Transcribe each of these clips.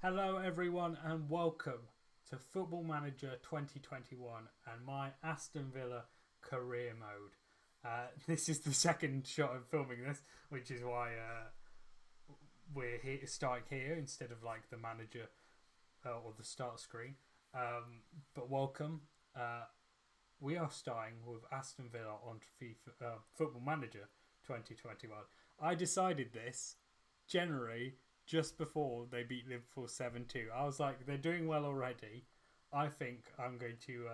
Hello, everyone, and welcome to Football Manager 2021 and my Aston Villa career mode. This is the second shot of filming this, which is why we're here, starting here instead of like the manager or the start screen. But welcome. We are starting with Aston Villa on Football Manager 2021. I decided this generally just before they beat Liverpool 7-2. I was like, they're doing well already. I think I'm going to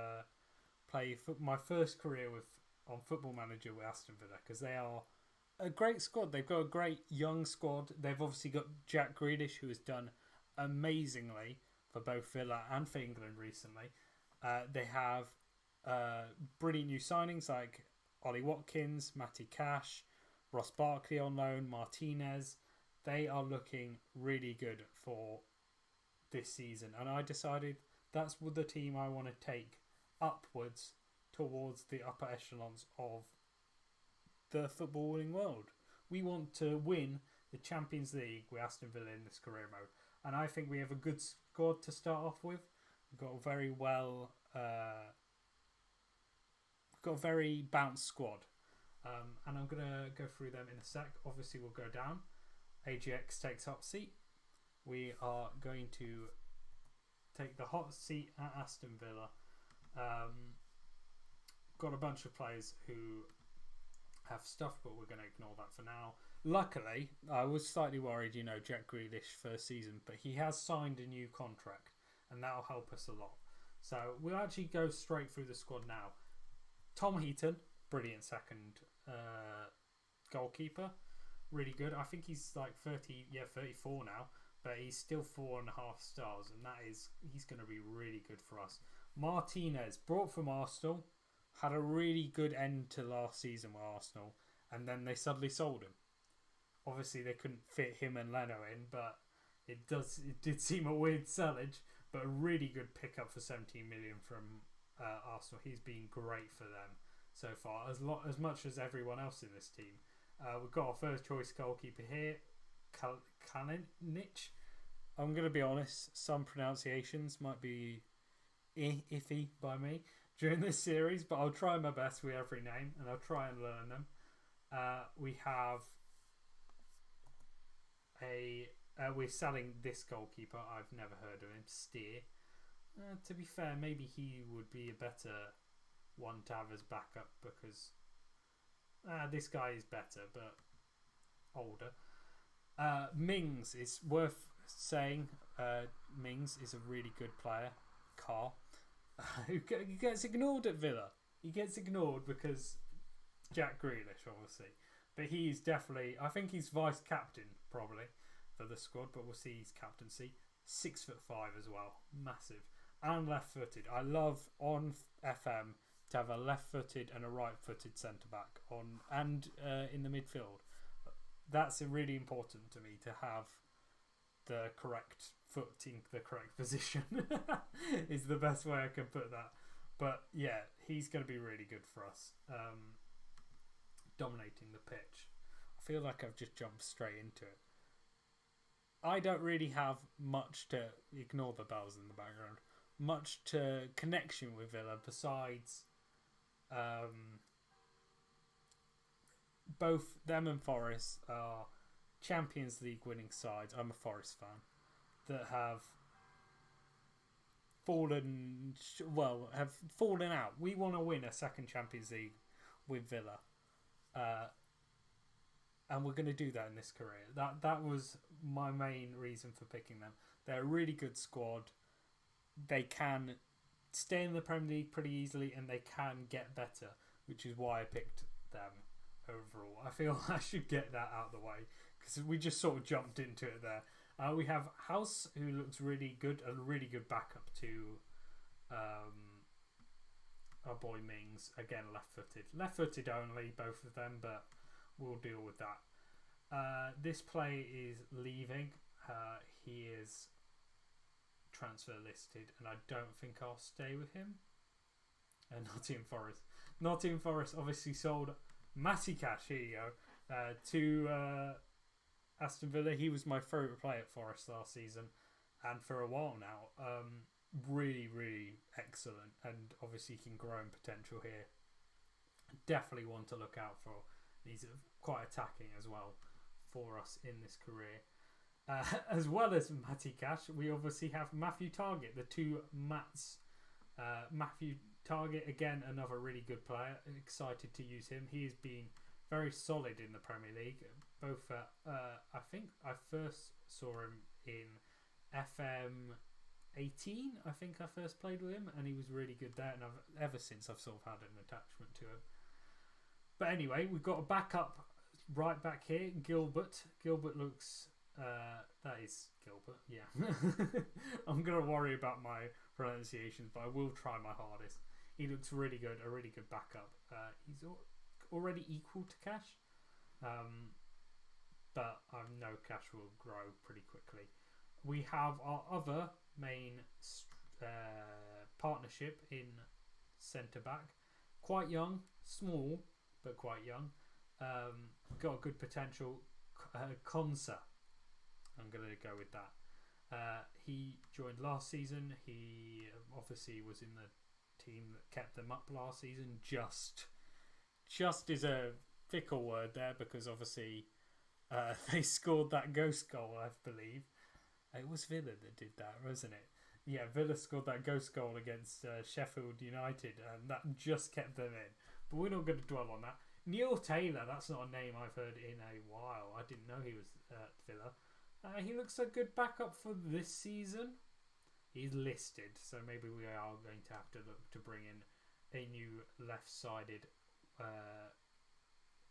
play my first career on Football Manager with Aston Villa because they are a great squad. They've got a great young squad. They've obviously got Jack Grealish, who has done amazingly for both Villa and for England recently. They have brilliant new signings like Ollie Watkins, Matty Cash, Ross Barkley on loan, Martinez. They are looking really good for this season, and I decided that's the team I want to take upwards towards the upper echelons of the footballing world. We want to win the Champions League with Aston Villa in this career mode, and I think we have a good squad to start off with. We've got a very balanced squad, and I'm gonna go through them in a sec. Obviously, we'll go down. AGX takes hot seat. We are going to take the hot seat at Aston Villa. Got a bunch of players who have stuff, but we're going to ignore that for now. Luckily, I was slightly worried, Jack Grealish first season, but he has signed a new contract, and that'll help us a lot. So we'll actually go straight through the squad now. Tom Heaton, brilliant second goalkeeper. Really good. I think he's like 34 now, but he's still 4.5 stars, and he's going to be really good for us. Martinez, brought from Arsenal, had a really good end to last season with Arsenal, and then they suddenly sold him. Obviously, they couldn't fit him and Leno in, but it did seem a weird sellage, but a really good pickup for 17 million from Arsenal. He's been great for them so far, as much as everyone else in this team. We've got our first choice goalkeeper here, Kalinic. I'm going to be honest, some pronunciations might be iffy by me during this series, but I'll try my best with every name and I'll try and learn them. We have we're selling this goalkeeper. I've never heard of him, Steer. To be fair, maybe he would be a better one to have as backup because this guy is better, but older. Mings is worth saying. Mings is a really good player. Who gets ignored at Villa. He gets ignored because Jack Grealish, obviously. But he's definitely, I think he's vice captain probably for the squad, but we'll see his captaincy. 6'5" as well. Massive. And left footed. I love on FM to have a left-footed and a right-footed centre-back in the midfield. That's really important to me to have the correct footing, the correct position is the best way I can put that. But yeah, he's going to be really good for us, dominating the pitch. I feel like I've just jumped straight into it. I don't really have much to ignore the bells in the background. Much to connection with Villa besides. Both them and Forest are Champions League winning sides. I'm a Forest fan that have fallen out. We want to win a second Champions League with Villa, and we're going to do that in this career. That was my main reason for picking them. They're a really good squad. They can stay in the Premier League pretty easily and they can get better, which is why I picked them overall. I feel I should get that out of the way because we just sort of jumped into it there. We have House, who looks really good, a really good backup to our boy Mings. Again, left-footed only, both of them, but we'll deal with that. This play is leaving. He is transfer listed, and I don't think I'll stay with him. Nottingham Forest obviously sold Matty Cash, here you go, to Aston Villa. He was my favourite player at Forest last season. and for a while now. Really, really excellent, and obviously can grow in potential here. Definitely one to look out for. He's quite attacking as well for us in this career. As well as Matty Cash, we obviously have Matthew Targett, the two Matts. Matthew Targett, again, another really good player. Excited to use him. He has been very solid in the Premier League. Both, I think I first saw him in FM 18. I think I first played with him, and he was really good there. And ever since I've sort of had an attachment to him. But anyway, we've got a backup right back here, Gilbert. Gilbert looks. That is Gilbert, yeah. I'm going to worry about my pronunciations, but I will try my hardest. He looks really good, a really good backup. He's already equal to Cash, but I know Cash will grow pretty quickly. We have our other main partnership in centre-back. Quite young, small, but quite young. Got a good potential. Konsa. I'm going to go with that. He joined last season. He obviously was in the team that kept them up last season. Just is a fickle word there, because obviously they scored that ghost goal, I believe. It was Villa that did that, wasn't it? Yeah, Villa scored that ghost goal against Sheffield United, and that just kept them in. But we're not going to dwell on that. Neil Taylor, that's not a name I've heard in a while. I didn't know he was at Villa. He looks a good backup for this season. He's listed, so maybe we are going to have to look to bring in a new left-sided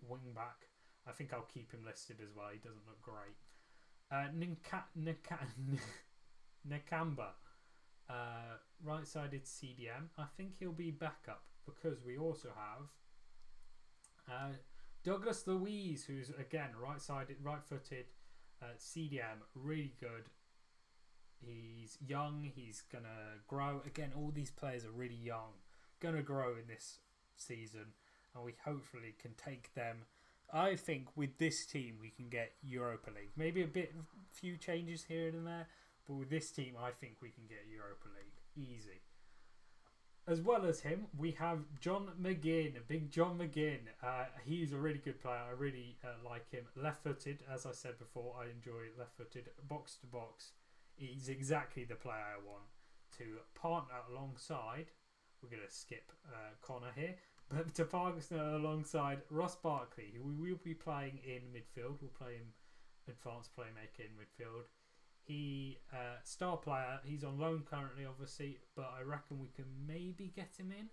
wing back. I think I'll keep him listed as well. He doesn't look great. Nakamba, right-sided CDM. I think he'll be backup, because we also have Douglas Luiz, who's again right-sided, right-footed. CDM, really good. He's young. He's gonna grow. Again, all these players are really young, gonna grow in this season, and we hopefully can take them. I think with this team we can get Europa League. Maybe few changes here and there, but with this team I think we can get Europa League easy. As well as him, we have John McGinn, big John McGinn. He's a really good player. I really like him. Left-footed, as I said before, I enjoy left-footed. Box to box, he's exactly the player I want to partner alongside. We're going to skip Connor here, but to partner alongside Ross Barkley, who we will be playing in midfield. We'll play him advanced playmaker in midfield. He star player. He's on loan currently, obviously, but I reckon we can maybe get him in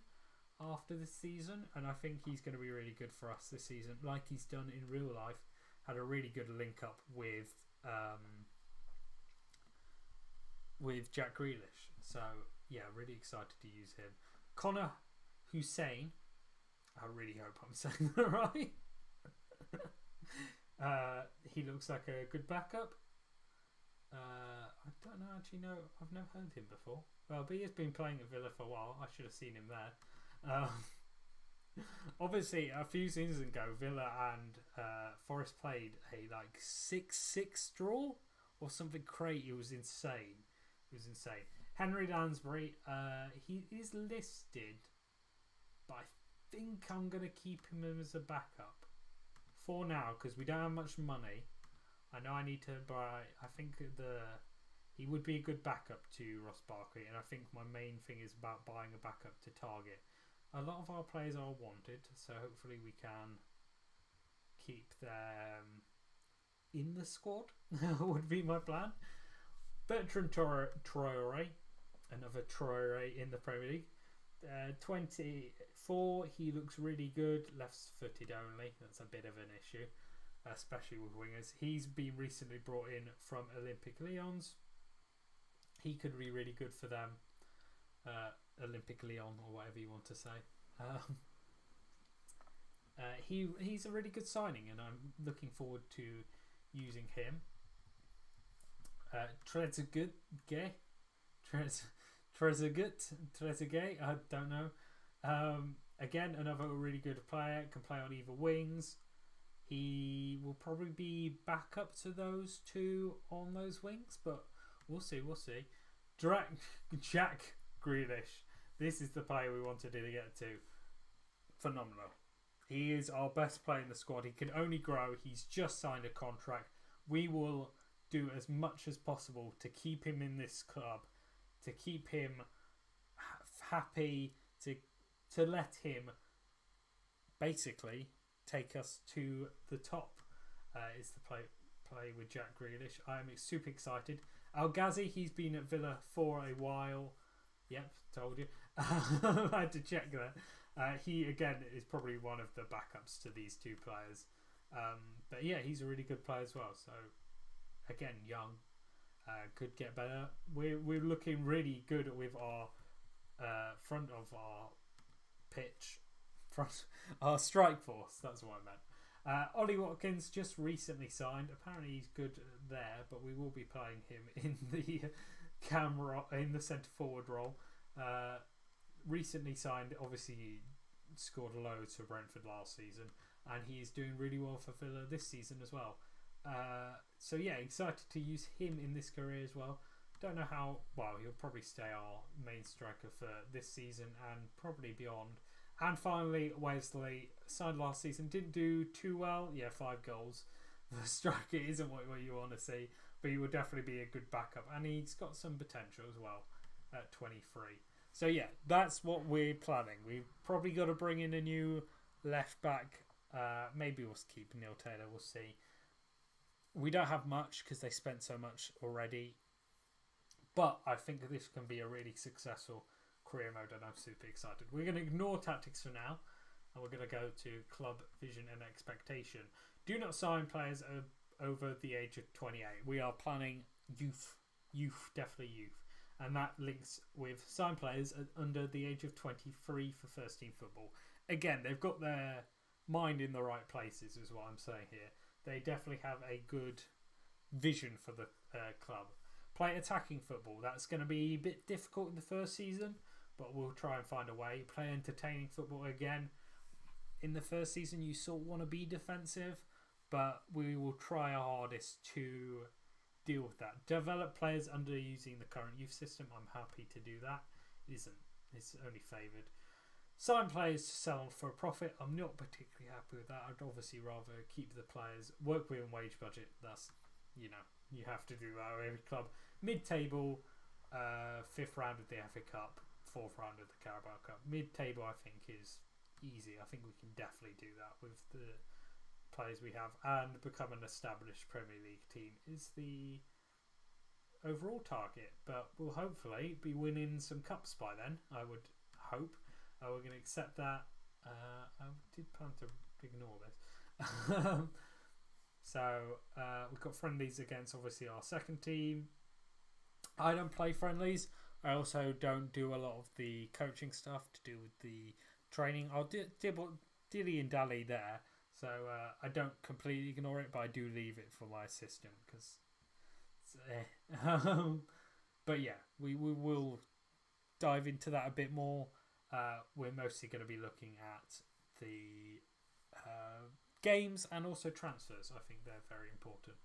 after this season, and I think he's going to be really good for us this season, like he's done in real life. Had a really good link up with Jack Grealish. So yeah, really excited to use him. Connor Hussein. I really hope I'm saying that right. He looks like a good backup. I don't know, actually, no, I've never heard him before. Well, but he has been playing at Villa for a while. I should have seen him there. Obviously, a few seasons ago, Villa and Forest played a 6-6 draw or something crazy. It was insane. Henry Lansbury, he is listed, but I think I'm going to keep him as a backup for now, because we don't have much money. I know I need to buy. I think he would be a good backup to Ross Barkley, and I think my main thing is about buying a backup to Target. A lot of our players are wanted, so hopefully we can keep them in the squad. Would be my plan. Bertrand Traore, another Traore in the Premier League. 24. He looks really good. Left-footed only. That's a bit of an issue, especially with wingers. He's been recently brought in from Olympique Lyons. He could be really good for them. Olympique Lyon, or whatever you want to say. He's a really good signing, and I'm looking forward to using him. Trezeguet, I don't know. Again, another really good player, can play on either wings. He will probably be back up to those two on those wings, but We'll see. We'll see. Jack Grealish. This is the player we wanted to get to. Phenomenal. He is our best player in the squad. He can only grow. He's just signed a contract. We will do as much as possible to keep him in this club, to keep him happy, to let him basically take us to the top. Is the play with Jack Grealish. I am super excited. Al Ghazi, he's been at Villa for a while. Yep, told you. I had to check that. He again is probably one of the backups to these two players. But yeah, he's a really good player as well. So again, young, could get better. We're looking really good with our front of our pitch, our strike force. That's what I meant. Ollie Watkins just recently signed. Apparently he's good there, but we will be playing him in the centre forward role. Recently signed. Obviously he scored loads for Brentford last season, and he is doing really well for Villa this season as well. So yeah, excited to use him in this career as well. Don't know how well. He'll probably stay our main striker for this season and probably beyond. And finally, Wesley signed last season, didn't do too well. Yeah, 5 goals. The striker isn't what you want to see, but he will definitely be a good backup, and he's got some potential as well at 23. So yeah, that's what we're planning. We've probably got to bring in a new left back. Maybe we'll keep Neil Taylor. We'll see. We don't have much because they spent so much already, but I think that this can be a really successful career mode, and I'm super excited. We're going to ignore tactics for now, and we're going to go to club vision and expectation. Do not sign players over the age of 28. We are planning youth, definitely youth, and that links with sign players under the age of 23 for first team football. Again, they've got their mind in the right places, is what I'm saying here. They definitely have a good vision for the club. Play attacking football. That's going to be a bit difficult in the first season, but we'll try and find a way. Play entertaining football again. In the first season, you sort of want to be defensive, but we will try our hardest to deal with that. Develop players under using the current youth system. I'm happy to do that. It's only favoured. Sign players to sell for a profit. I'm not particularly happy with that. I'd obviously rather keep the players, work within wage budget. That's, you have to do that with every club. Mid-table, 5th round of the FA Cup, 4th round of the Carabao Cup. Mid-table, I think, is easy. I think we can definitely do that with the players we have, and become an established Premier League team is the overall target. But we'll hopefully be winning some cups by then, I would hope. We're going to accept that. I did plan to ignore this. So we've got friendlies against obviously our second team. I don't play friendlies. I also don't do a lot of the coaching stuff to do with the training. I'll dilly and dally there. So I don't completely ignore it, but I do leave it for my assistant because. But yeah, we will dive into that a bit more. We're mostly going to be looking at the games and also transfers. I think they're very important.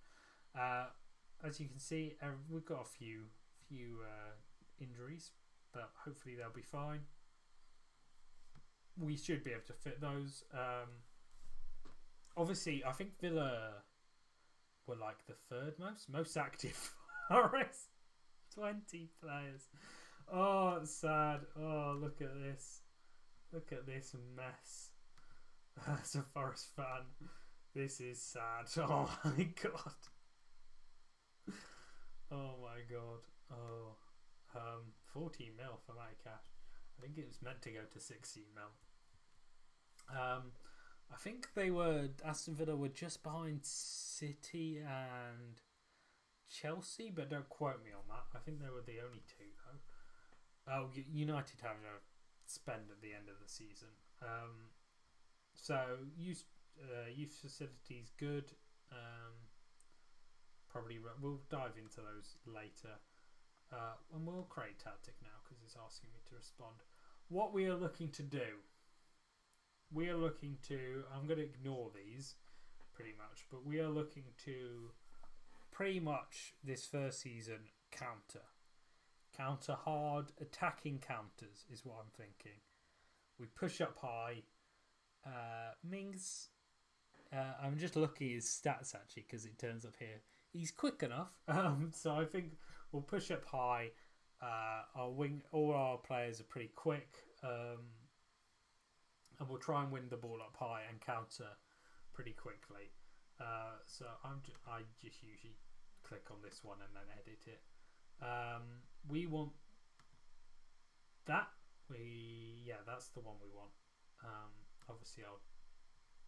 As you can see, we've got a few injuries, but hopefully they'll be fine. We should be able to fit those. Obviously, I think Villa were like the third most active. 20 players. Oh, it's sad. Oh, look at this. Look at this mess. As a Forest fan, this is sad. Oh my god. Oh my god. Oh, 14 mil for my cash. I think it was meant to go to 16 mil. I think Aston Villa were just behind City and Chelsea, but don't quote me on that. I think they were the only two though. Oh, United have a spend at the end of the season. So youth facilities good. Probably we'll dive into those later, and we'll create tactic now because it's asking me to respond. What we are looking to do. We are looking to. I'm going to ignore these pretty much, but we are looking to pretty much this first season Counter hard, attacking counters is what I'm thinking. We push up high. Mings, I'm just looking at his stats actually because it turns up here. He's quick enough, so I think we'll push up high. All our players are pretty quick, and we'll try and win the ball up high and counter pretty quickly. So I just usually click on this one and then edit it. We want that. That's the one we want. Obviously, I'll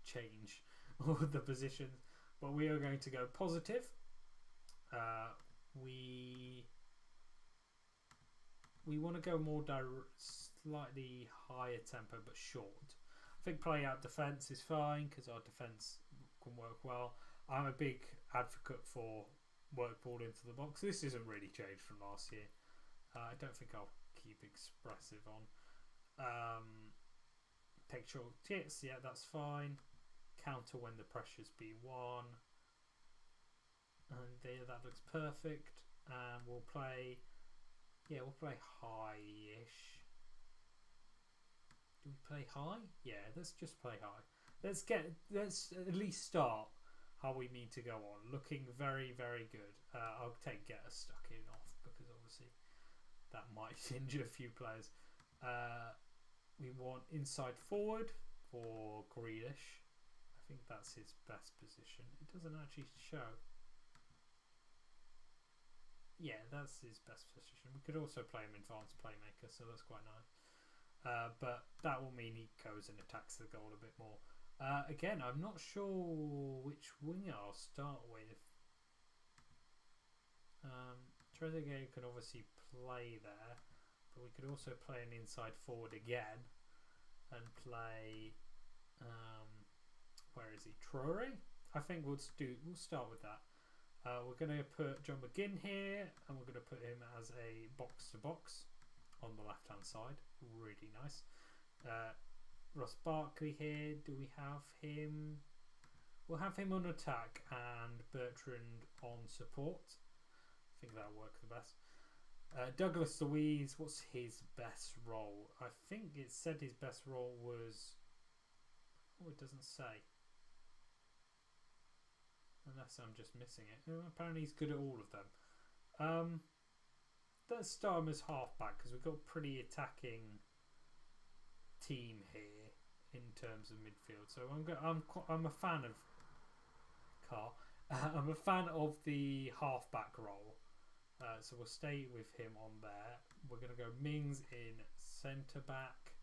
change all the positions, but we are going to go positive. We want to go more slightly higher tempo but short. I think playing out defence is fine because our defence can work well. I'm a big advocate for work ball into the box. This isn't really changed from last year. I don't think I'll keep expressive on. Take short hits, yeah, that's fine. Counter when the pressure's B1. And there, that looks perfect. And we'll play high-ish. Do we play high? Yeah, let's just play high. Let's at least start how we need to go on. Looking very, very good. I'll take Getter stuck in off because obviously that might injure a few players. We want inside forward for Grealish. I think that's his best position. It doesn't actually show. Yeah, that's his best position. We could also play him advanced playmaker, so that's quite nice. But that will mean he goes and attacks the goal a bit more. Again, I'm not sure which winger I'll start with. Trezeguet can obviously play there, but we could also play an inside forward again and play. Where is he? Traore? I think we'll start with that. We're going to put John McGinn here, and we're going to put him as a box-to-box on the left-hand side. Really nice. Ross Barkley here. Do we have him? We'll have him on attack and Bertrand on support. I think that'll work the best. Douglas Luiz, what's his best role? I think it said his best role was... Oh, it doesn't say. Unless I'm just missing it. Apparently he's good at all of them. Let's start him as halfback because we've got a pretty attacking team here in terms of midfield. So I'm a fan of I'm a fan of the halfback role. So we'll stay with him on there. We're going to go Mings in centre back.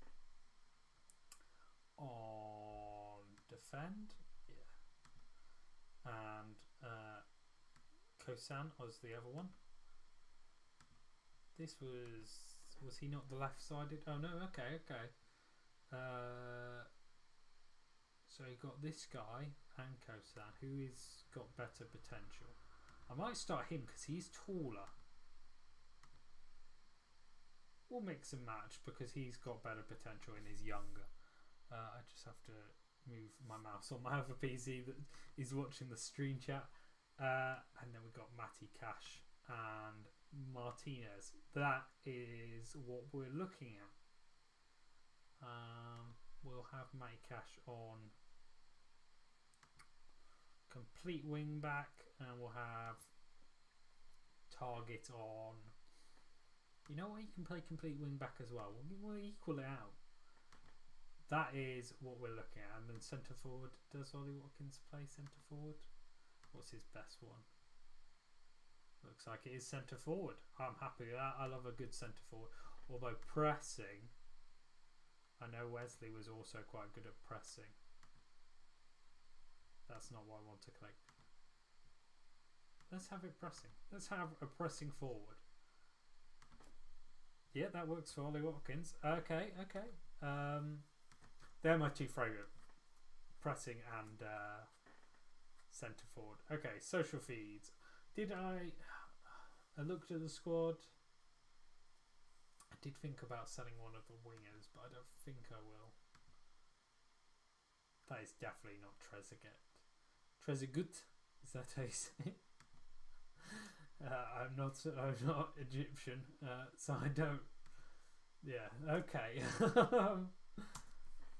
On defend. And Kosan was the other one. This was he not the left-sided? Oh no, okay. So you got this guy and Kosan, who is got better potential. I might start him because he's taller. We'll mix and match because he's got better potential and he's younger. I just have to move my mouse on my other PC that is watching the stream chat. And then we've got Matty Cash and Martinez. That is what we're looking at. We'll have Matty Cash on complete wing back, and we'll have Target on. You know what? You can play complete wing back as well. We'll equal it out. That is what we're looking at. And then centre forward. Does Ollie Watkins play centre forward? What's his best one? Looks like it is centre forward. I'm happy with that. I love a good centre forward. Although pressing, I know Wesley was also quite good at pressing. That's not what I want to click. Let's have it pressing. Let's have a pressing forward. Yeah, that works for Ollie Watkins. Okay. They're my two favourite. Pressing and centre forward. Okay, social feeds. Did I looked at the squad. I did think about selling one of the wingers, but I don't think I will. That is definitely not Trezeguet. Trezeguet? Is that how you say it? I'm not Egyptian, so I don't. Yeah. Okay.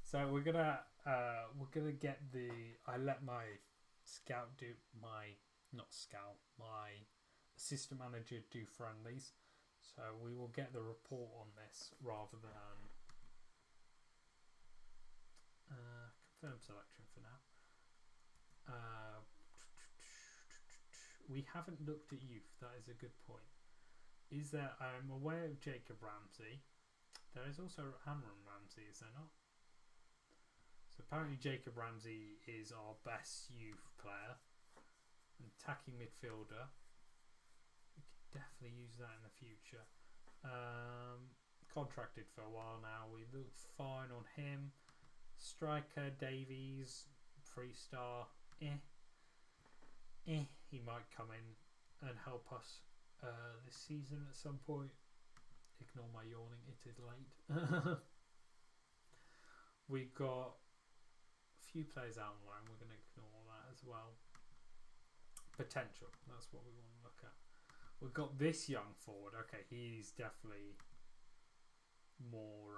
So we're gonna get the. I let my scout do my not scout my assistant manager do friendlies, so we will get the report on this rather than confirm selection for now. We haven't looked at youth. That is a good point. Is there? I'm aware of Jacob Ramsey. There is also Amram Ramsey, is there not? So apparently Jacob Ramsey is our best youth player. Attacking midfielder. We could definitely use that in the future. Contracted for a while now. We look fine on him. Striker Davies, 3-star. He might come in and help us this season at some point. Ignore my yawning, it is late. We've got a few players out on loan, we're going to ignore that as well. Potential, that's what we want to look at. We've got this young forward, okay, he's definitely more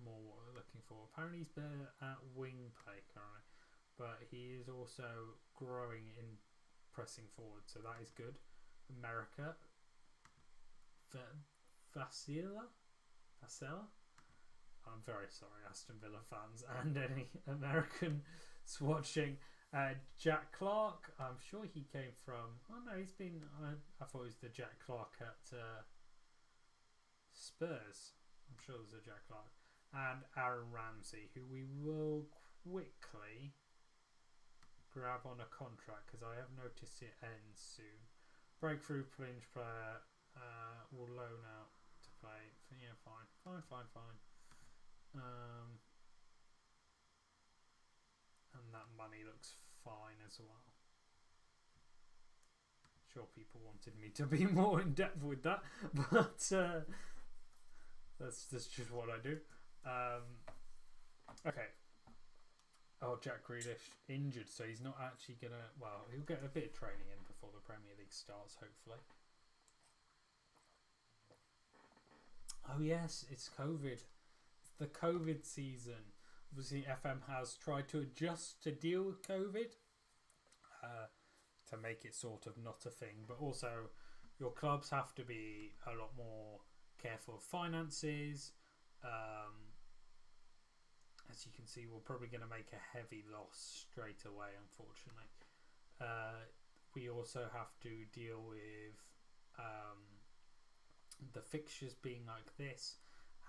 what we're looking for. Apparently he's better at wing play currently, but he is also growing in pressing forward, so that is good. America, Vasila? I'm very sorry, Aston Villa fans and any Americans watching. Jack Clark, I'm sure he came from. Oh no, he's been. I thought it was the Jack Clark at Spurs. I'm sure there's a Jack Clark. And Aaron Ramsey, who we will quickly grab on a contract because I have noticed it ends soon. Breakthrough fringe player will loan out to play. Yeah, fine. And that money looks fine as well. Sure, people wanted me to be more in depth with that, but that's just what I do. Okay. Oh, Jack Grealish injured, so he's not actually gonna. Well, he'll get a bit of training in before the Premier League starts, hopefully. Oh yes, it's COVID. It's the COVID season. Obviously, FM has tried to adjust to deal with COVID, to make it sort of not a thing. But also, your clubs have to be a lot more careful of finances. As you can see, we're probably going to make a heavy loss straight away, unfortunately. We also have to deal with the fixtures being like this,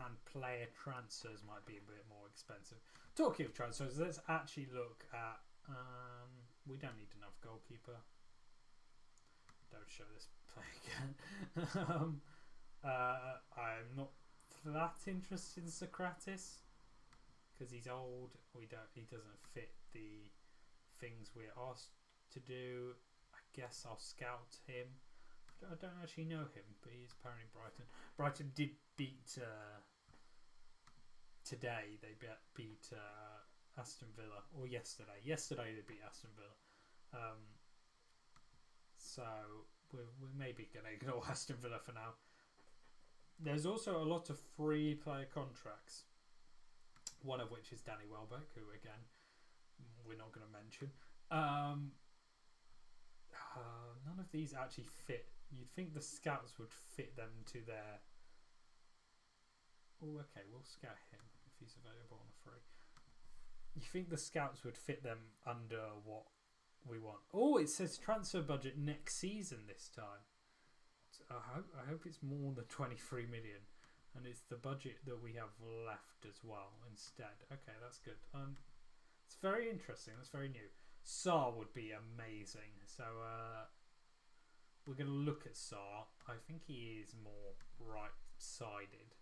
and player transfers might be a bit more expensive. Talking of transfers, let's actually look at... we don't need another goalkeeper. Don't show this play again. I'm not that interested in Socrates because he's old. He doesn't fit the things we're asked to do. I guess I'll scout him. I don't actually know him, but he's apparently Brighton. Brighton did beat today. They beat Aston Villa, or yesterday. Yesterday they beat Aston Villa. So we're maybe going to ignore Aston Villa for now. There's also a lot of free player contracts. One of which is Danny Welbeck, who again we're not going to mention. None of these actually fit. You'd think the scouts would fit them to their... Oh, okay, we'll scout him if he's available on a free. You think the scouts would fit them under what we want? Oh, it says transfer budget next season this time. I hope it's more than 23 million. And it's the budget that we have left as well instead. Okay, that's good. It's very interesting. That's very new. Sarr would be amazing. So we're going to look at Sarr. I think he is more right-sided.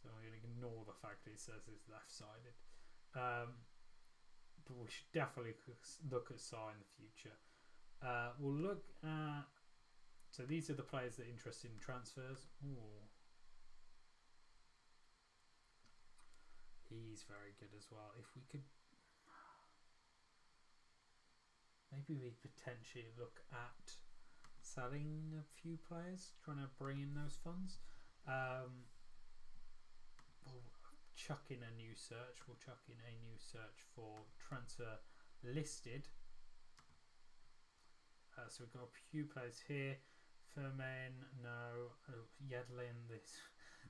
So I'm going to ignore the fact that it says it's left-sided. But we should definitely look at Sarr in the future. We'll look at... So these are the players that are interested in transfers. Ooh. He's very good as well. If we could... Maybe we potentially look at selling a few players, trying to bring in those funds. We'll chuck in a new search. We'll chuck in a new search for transfer listed. So we've got a few players here. Fermain, no. Yedlin,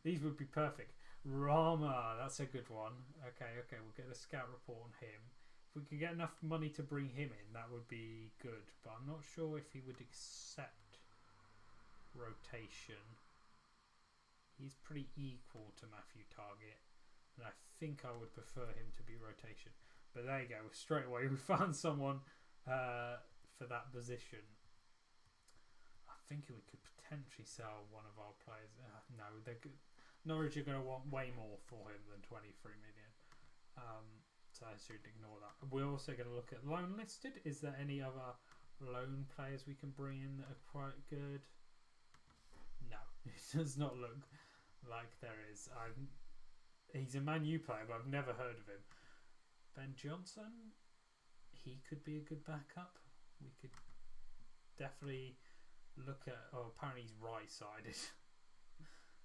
these would be perfect. Rama, that's a good one. Okay, we'll get a scout report on him. If we could get enough money to bring him in, that would be good. But I'm not sure if he would accept rotation. He's pretty equal to Matthew Target, and I think I would prefer him to be rotation. But there you go. Straight away, we found someone for that position. I think we could potentially sell one of our players. No, they're good. Norwich are going to want way more for him than 23 million. So I should ignore that. We're also going to look at loan listed. Is there any other loan players we can bring in that are quite good? No, it does not look like there is. He's a Man U player, but I've never heard of him. Ben Johnson, he could be a good backup. We could definitely look at. Oh, apparently he's right-sided.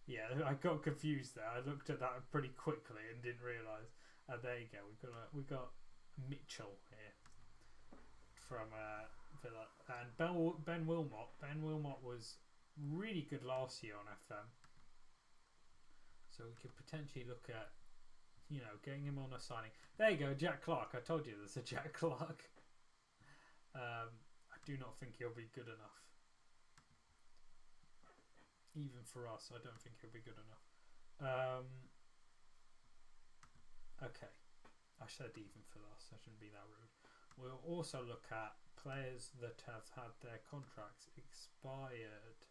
Yeah, I got confused there. I looked at that pretty quickly and didn't realise. There you go. We got Mitchell here from Villa, and Ben Wilmot. Ben Wilmot was really good last year on FM, so we could potentially look at, getting him on a signing. There you go, Jack Clark. I told you there's a Jack Clark. I do not think he'll be good enough. Even for us, I don't think he'll be good enough. Okay, I said even for us. I shouldn't be that rude. We'll also look at players that have had their contracts expired.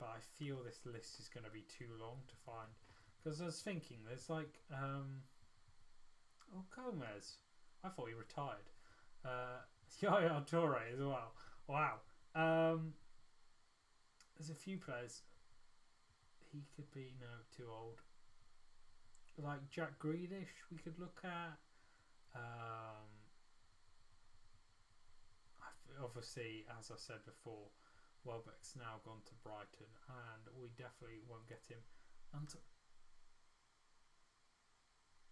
But I feel this list is going to be too long to find. Because I was thinking, there's like... Gomez. I thought he retired. Yaya Toure as well. Wow. There's a few players. He could be, too old. Like Jack Grealish, we could look at. Obviously, as I said before, Welbeck's now gone to Brighton, and we definitely won't get him. And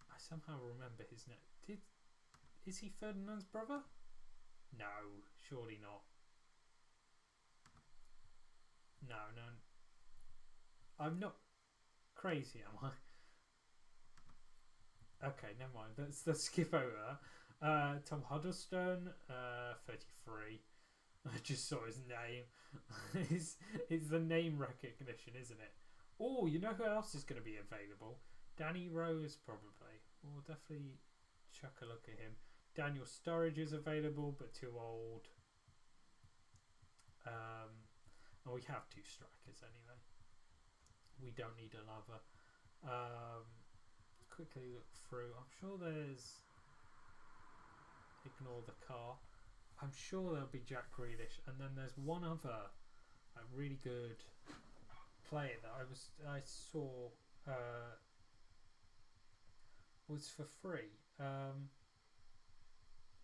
I somehow remember his name. Is he Ferdinand's brother? No, surely not. No. I'm not crazy, am I? Okay, never mind. Let's skip over. Tom Huddlestone, 33. I just saw his name. it's the name recognition, isn't it? Oh, you know who else is going to be available? Danny Rose, probably. We'll definitely chuck a look at him. Daniel Sturridge is available, but too old. And we have two strikers anyway. We don't need another. Quickly look through. I'm sure there's... Ignore the car. I'm sure there'll be Jack Grealish, and then there's one other really good player that I saw was for free.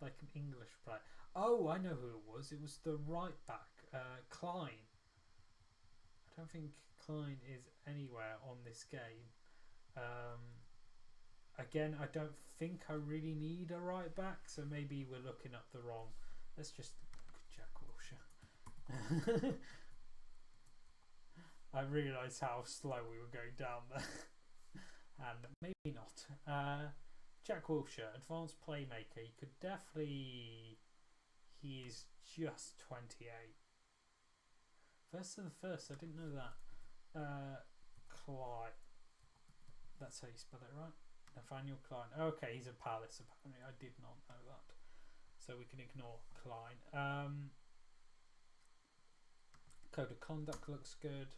Like an English player. Oh, I know who it was. It was the right back, Klein. I don't think Klein is anywhere on this game. Again, I don't think I really need a right back, so maybe we're looking up the wrong. Let's just look at Jack Wilshere. I realised how slow we were going down there. And maybe not. Jack Wilshere, advanced playmaker. You could definitely... He is just 28. First to the first, I didn't know that. Clyde. That's how you spell it, right? Nathaniel Klein. Okay, he's a Palace apparently. I did not know that. So we can ignore Klein. Code of conduct looks good.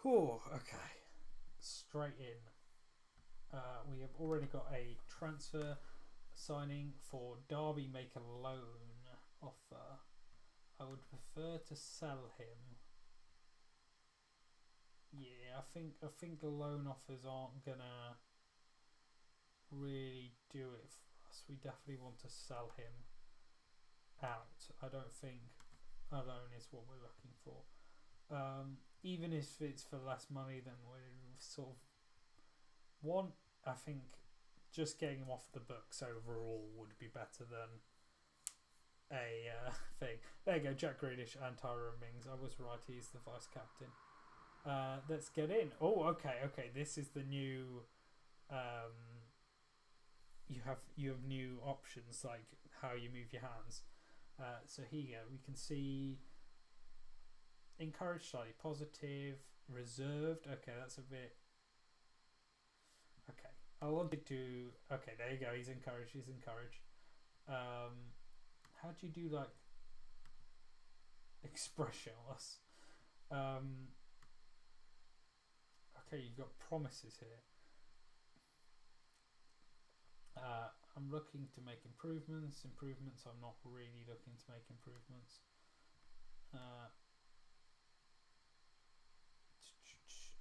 Whew, okay. Straight in. We have already got a transfer signing for Derby make a loan offer. I would prefer to sell him. Yeah, I think the loan offers aren't gonna really do it for us. We definitely want to sell him. out. I don't think alone is what we're looking for. Even if it's for less money than we sort of want, I think just getting him off the books overall would be better than a thing. There you go, Jack Grealish and Tyrone Mings. I was right, he's the vice captain. Let's get in. Oh, okay. This is the new. You have new options like how you move your hands. So here you go. We can see encouraged, slightly positive, reserved. Okay, that's a bit. Okay, I wanted to. Okay, there you go. He's encouraged. How do you do like expressionless? Okay, you've got promises here. I'm looking to make improvements. I'm not really looking to make improvements.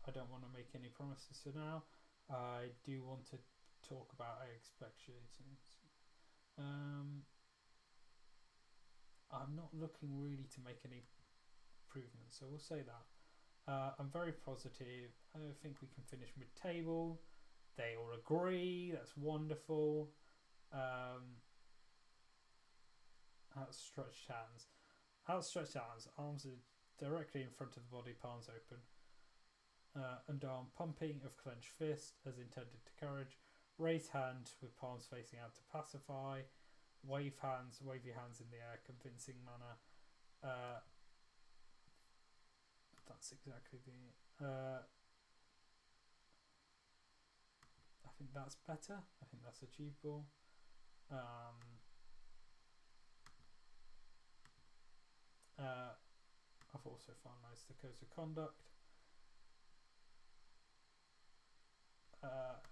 I don't want to make any promises for now. I do want to talk about expectations. I'm not looking really to make any improvements, so we'll say that. I'm very positive. I think we can finish mid-table. They all agree. That's wonderful. Outstretched hands. Arms are directly in front of the body, palms open. Underarm pumping of clenched fist as intended to encourage. Raised hand with palms facing out to pacify. Wave your hands in the air, convincing manner. That's exactly the. I think that's better. I think that's achievable. I've also finalised the codes of conduct.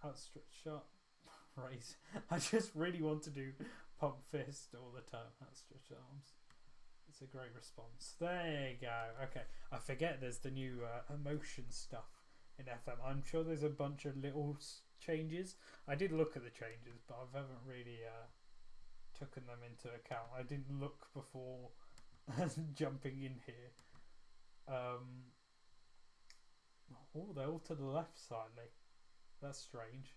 Outstretched shot, raise. I just really want to do pump fist all the time. Outstretched arms. It's a great response. There you go. Okay, I forget there's the new emotion stuff in FM. I'm sure there's a bunch of little changes. I did look at the changes, but I haven't really taken them into account. I didn't look before jumping in here. Oh, they're all to the left slightly. That's strange.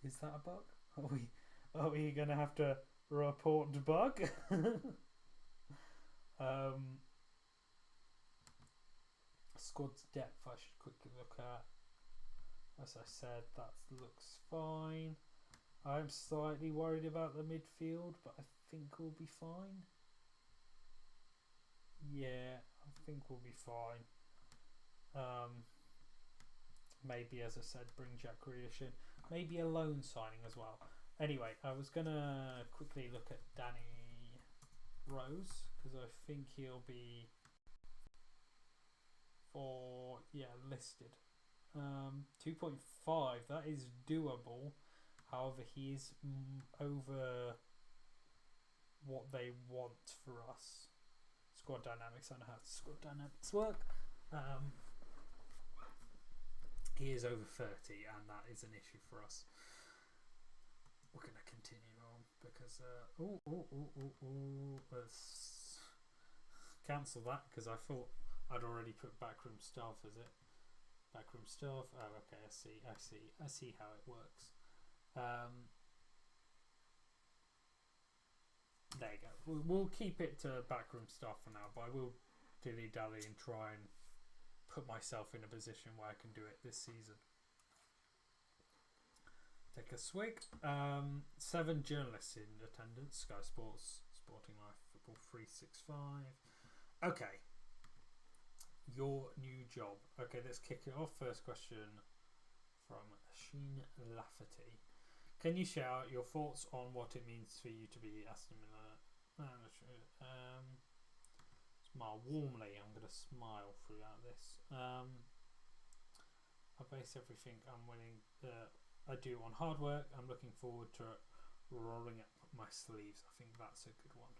Is that a bug? Are we gonna have to report the bug? Squad's depth I should quickly look at. As I said, that looks fine. I'm slightly worried about the midfield, but I think we'll be fine. Yeah, I think we'll be fine. Maybe, as I said, bring Jack Grealish in. Maybe a loan signing as well. Anyway, I was going to quickly look at Danny Rose, because I think he'll be listed. 2.5, that is doable. However, he is over what they want for us. Squad dynamics, I know how squad dynamics work. He is over 30, and that is an issue for us. We're going to continue on because let's cancel that because I thought I'd already put backroom staff as it. Backroom staff. Oh, okay. I see how it works. There you go. We'll keep it to backroom staff for now, but I will dilly-dally and try and put myself in a position where I can do it this season. Take a swig. 7 journalists in attendance. Sky Sports, Sporting Life, Football 365. Okay. Your new job. Okay, let's kick it off. First question from Sheen Lafferty. Can you share your thoughts on what it means for you to be Aston Villa? Smile warmly. I'm going to smile throughout this. I base everything I do on hard work. I'm looking forward to rolling up my sleeves. I think that's a good one.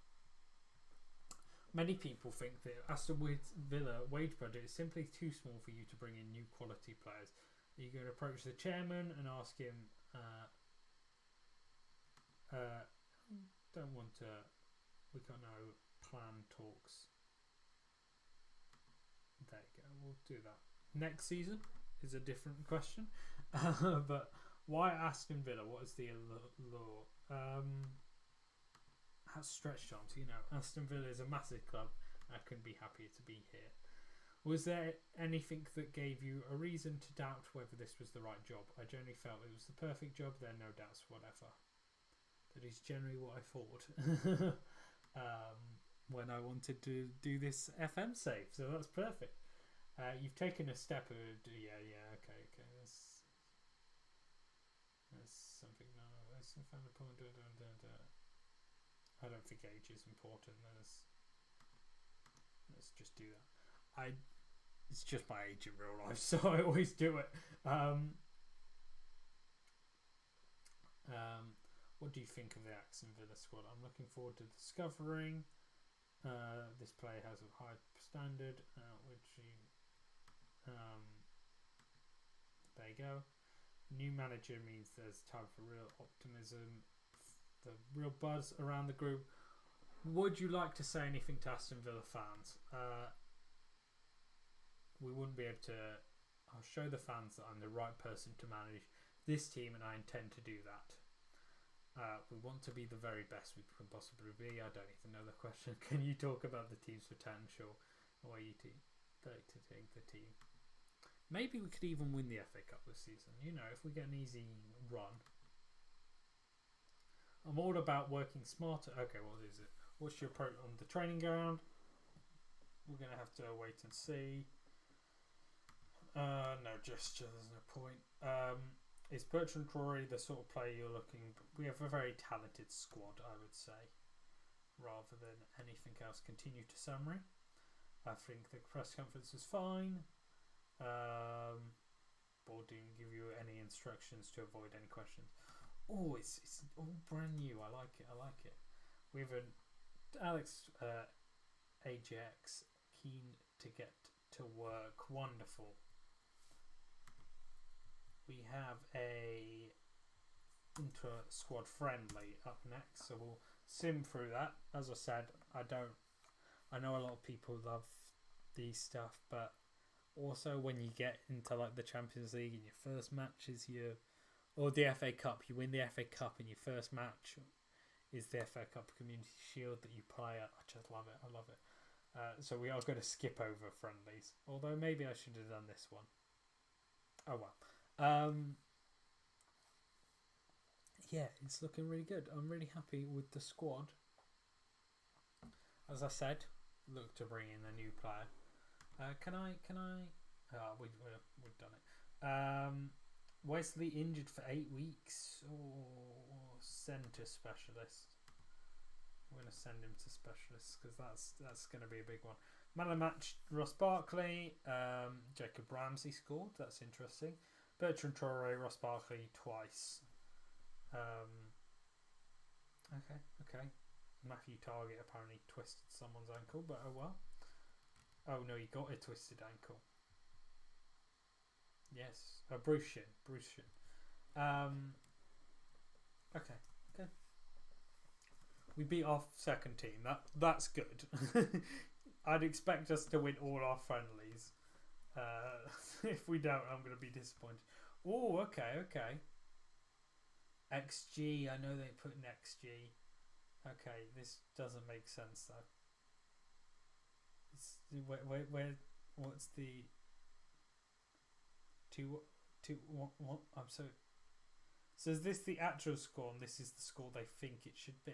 Many people think that Aston Villa wage budget is simply too small for you to bring in new quality players. You can approach the chairman and ask him. Don't want to We got no plan talks. There you go. We'll do that. Next season is a different question. But why Aston Villa? What is the allure? Has stretched on. So, Aston Villa is a massive club. I couldn't be happier to be here. Was there anything that gave you a reason to doubt whether this was the right job? I generally felt it was the perfect job. There are no doubts whatever. That is generally what I thought when I wanted to do this FM save. So that's perfect. You've taken a step. Okay. There's something. No, there's some found a point. I don't think age is important. Let's just do that. It's just my age in real life, so I always do it. What do you think of the Aston Villa squad? I'm looking forward to discovering. This player has a high standard, there you go. New manager means there's time for real optimism, the real buzz around the group. Would you like to say anything to Aston Villa fans? We wouldn't be able to. I'll show the fans that I'm the right person to manage this team, and I intend to do that. We want to be the very best we can possibly be. I don't even know the question. Can you talk about the team's potential? Or you like to take the team? Maybe we could even win the FA Cup this season. If we get an easy run. I'm all about working smarter. Okay, what is it? What's your approach on the training ground? We're going to have to wait and see. No gesture, there's no point. Is Bertrand Traore the sort of player you're looking? We have a very talented squad, I would say. Rather than anything else, continue to summary. I think the press conference was fine. Board didn't give you any instructions to avoid any questions. Oh, it's all brand new. I like it. We have an Alex AJX keen to get to work. Wonderful. We have a inter-squad friendly up next, so we'll sim through that. As I said, I know a lot of people love these stuff, but also when you get into like the Champions League and your first match is or the FA Cup, you win the FA Cup and your first match is the FA Cup Community Shield that you play at. I just love it. I love it. So we are going to skip over friendlies, although maybe I should have done this one. Oh well. Yeah, it's looking really good. I'm really happy with the squad. As I said, look to bring in a new player. Can I? Oh, we've done it. Wesley injured for 8 weeks. Or send to specialist. I'm going to send him to specialist because that's going to be a big one. Man of the match, Ross Barkley. Jacob Ramsey scored. That's interesting. Bertrand Traore, Ross Barkley twice. Okay. Matthew Target apparently twisted someone's ankle, but oh well. Oh no, he got a twisted ankle. Yes, Bruce Shin. Okay. We beat our second team. That's good. I'd expect us to win all our friendlies. If we don't, I'm going to be disappointed. Oh, okay. XG. I know they put in XG. Okay, this doesn't make sense though. Where? What's the two? What? I'm so. So is this the actual score, and this is the score they think it should be?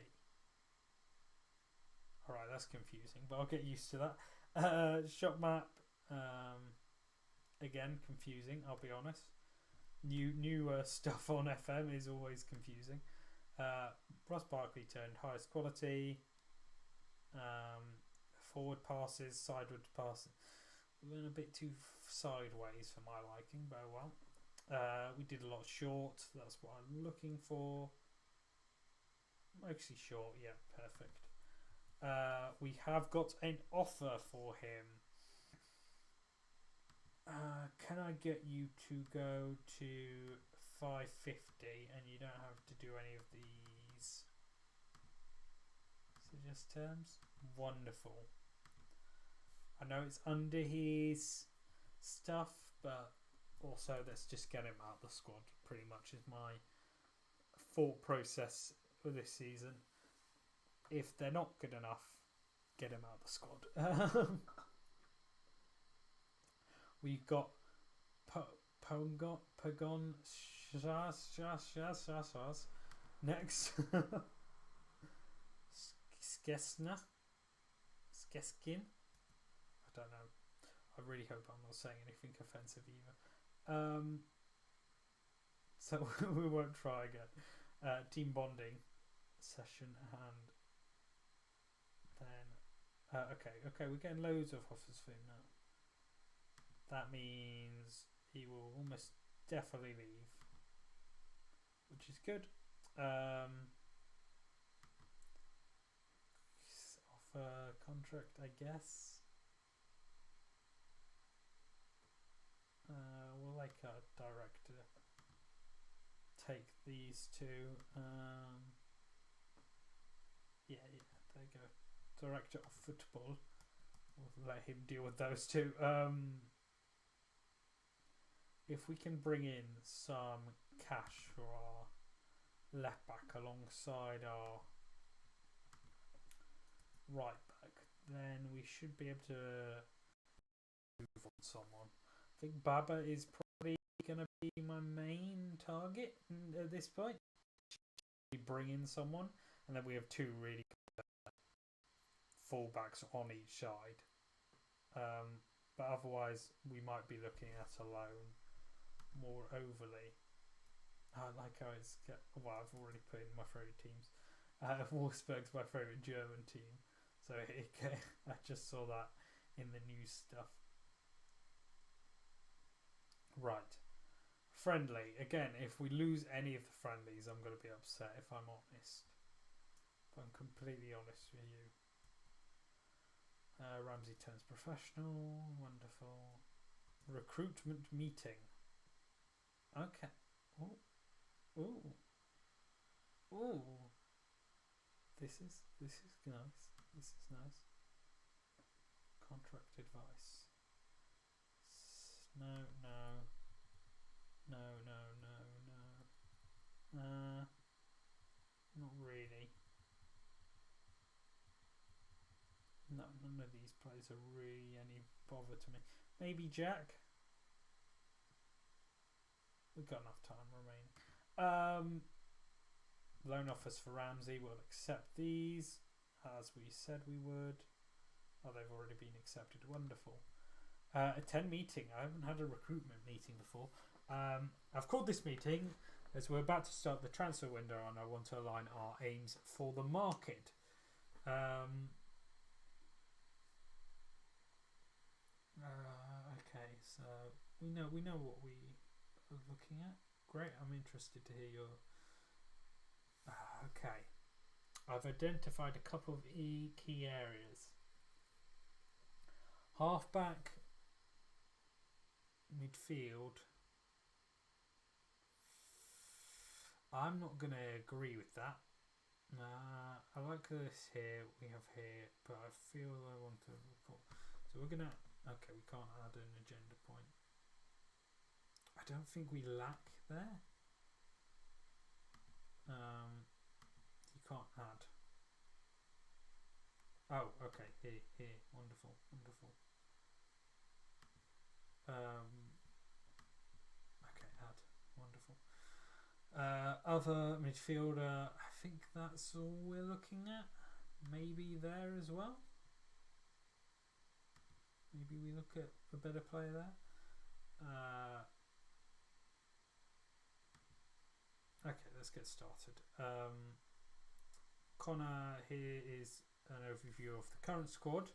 All right, that's confusing, but I'll get used to that. Shot map. Again, confusing. I'll be honest. New stuff on FM is always confusing. Ross Barkley turned highest quality. Forward passes, sideways passes. We went a bit too sideways for my liking, but well. We did a lot short. That's what I'm looking for. Mostly short. Yeah, perfect. We have got an offer for him. Can I get you to go to 550 and you don't have to do any of these? So just terms. Wonderful. I know it's under his stuff, but also let's just get him out of the squad. Pretty much is my thought process for this season. If they're not good enough, get him out of the squad. We've got Pagon Shas next. Skeskin. I don't know. I really hope I'm not saying anything offensive either. So we won't try again. Team bonding session and then okay, we're getting loads of Hoffersfilm now. That means he will almost definitely leave, which is good. Offer contract, I guess. We'll like a director take these two. Yeah, there you go. Director of football. We'll let him deal with those two. If we can bring in some cash for our left back alongside our right back, then we should be able to move on someone. I think Baba is probably going to be my main target at this point. We bring in someone, and then we have two really good fullbacks on each side. But otherwise, we might be looking at a loan more overly. I like how it's I've already put in my favourite teams. Wolfsburg's my favourite German team, so I just saw that in the news stuff. Right, friendly again. If we lose any of the friendlies, I'm going to be upset. If I'm honest, if I'm completely honest with you. Ramsey turns professional. Wonderful. Recruitment meeting. Okay. Ooh. This is nice. This is nice. Contract advice. No. Not really. No, none of these players are really any bother to me. Maybe Jack. We've got enough time remaining. Loan offers for Ramsey. We'll accept these as we said we would. Oh, they've already been accepted. Wonderful. A 10 meeting. I haven't had a recruitment meeting before. I've called this meeting as we're about to start the transfer window and I want to align our aims for the market. Okay, so we know what we are looking at. Great, I'm interested to hear your. Okay, I've identified a couple of key areas. Halfback, midfield. I'm not going to agree with that. I like this here. We have here, but I feel I want to report. So we're gonna. Okay, we can't add an agenda point. I don't think we lack there. You can't add. Oh, okay. Here. Wonderful. Okay, add. Wonderful. Other midfielder. I think that's all we're looking at. Maybe there as well. Maybe we look at a better player there. Okay, let's get started. Connor here is an overview of the current squad.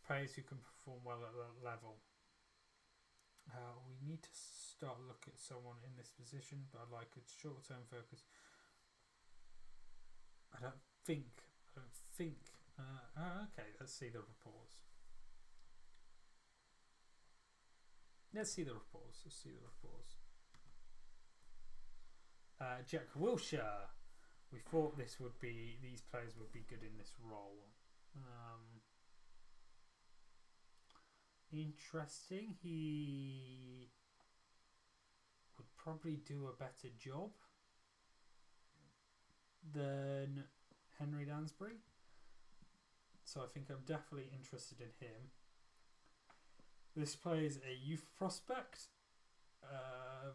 Players who can perform well at that level. We need to start looking at someone in this position, but I'd like a short-term focus. I don't think. Okay, let's see the reports. Jack Wilshere. we thought these players would be good in this role. Interesting. He would probably do a better job than Henry Lansbury. So I think I'm definitely interested in him. This player is a youth prospect.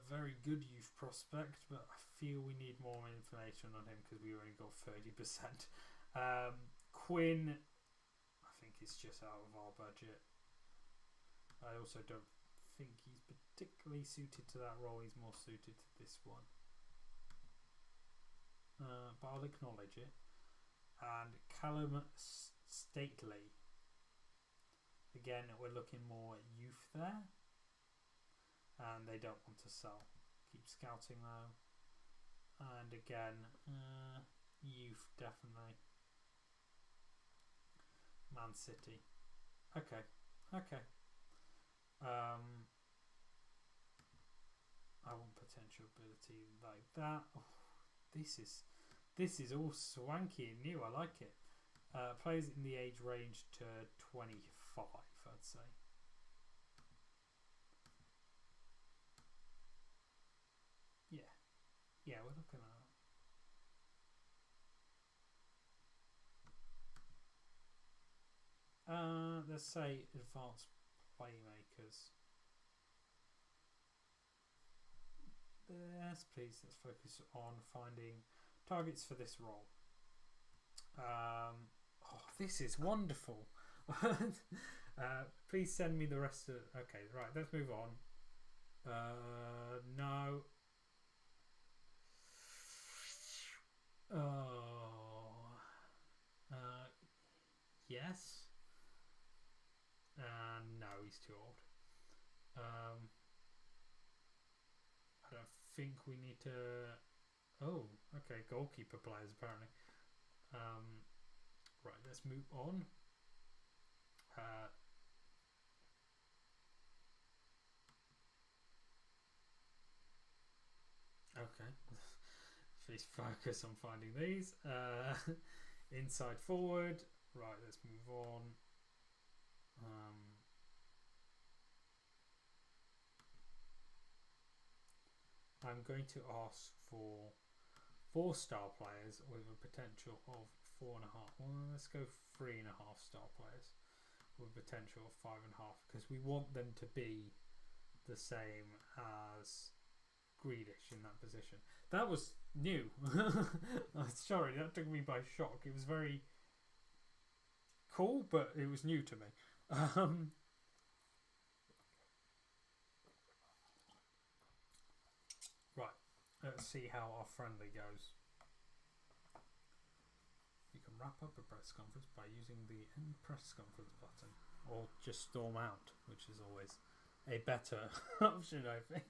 Very good youth prospect, but I feel we need more information on him because we only got 30%. Quinn, I think it's just out of our budget. I also don't think he's particularly suited to that role. He's more suited to this one. But I'll acknowledge it. And Callum Stately. Again, we're looking more at youth there. And they don't want to sell. Keep scouting though. And again, youth definitely. Man City. Okay. I want potential ability like that. Oh, this is all swanky and new. I like it. Plays in the age range to 25, I'd say. Yeah, we're looking at. Let's say advanced playmakers. Yes, please. Let's focus on finding targets for this role. This is wonderful. Please send me the rest of. Okay, right. Let's move on. No. Yes. No, he's too old. I don't think we need to. Oh, okay. Goalkeeper players apparently. Right, let's move on. Okay. Please focus on finding these. Inside forward. Right, let's move on. I'm going to ask for 4-star players with a potential of 4.5. Well, let's go 3.5-star players with a potential of 5.5 because we want them to be the same as Grealish in that position. That was new. Sorry, that took me by shock. It was very cool, but it was new to me. Right, let's see how our friendly goes. You can wrap up a press conference by using the end press conference button, or just storm out, which is always a better option, I think.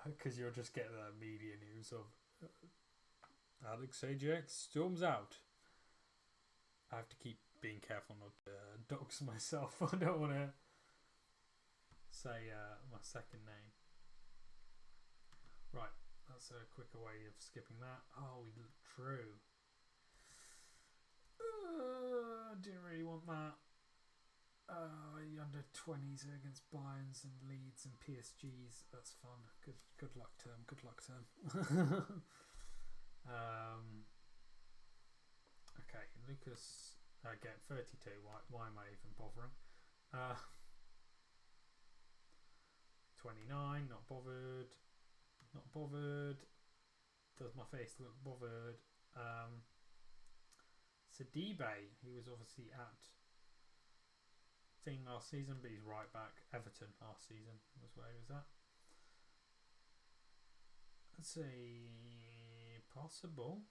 Because you'll just get the media news of Alex Ajax storms out. I have to keep being careful not to dox myself. I don't want to say my second name. Right, that's a quicker way of skipping that. Oh, we drew. I didn't really want that. Under 20s against Bayerns and Leeds and PSGs. That's fun. Good luck term. Good luck term. Okay, Lucas again 32. Why am I even bothering? 29. Not bothered. Not bothered. Does my face look bothered? Sidibe, he was obviously at thing last season, but he's right back. Everton last season was where he was at. Let's see, possible.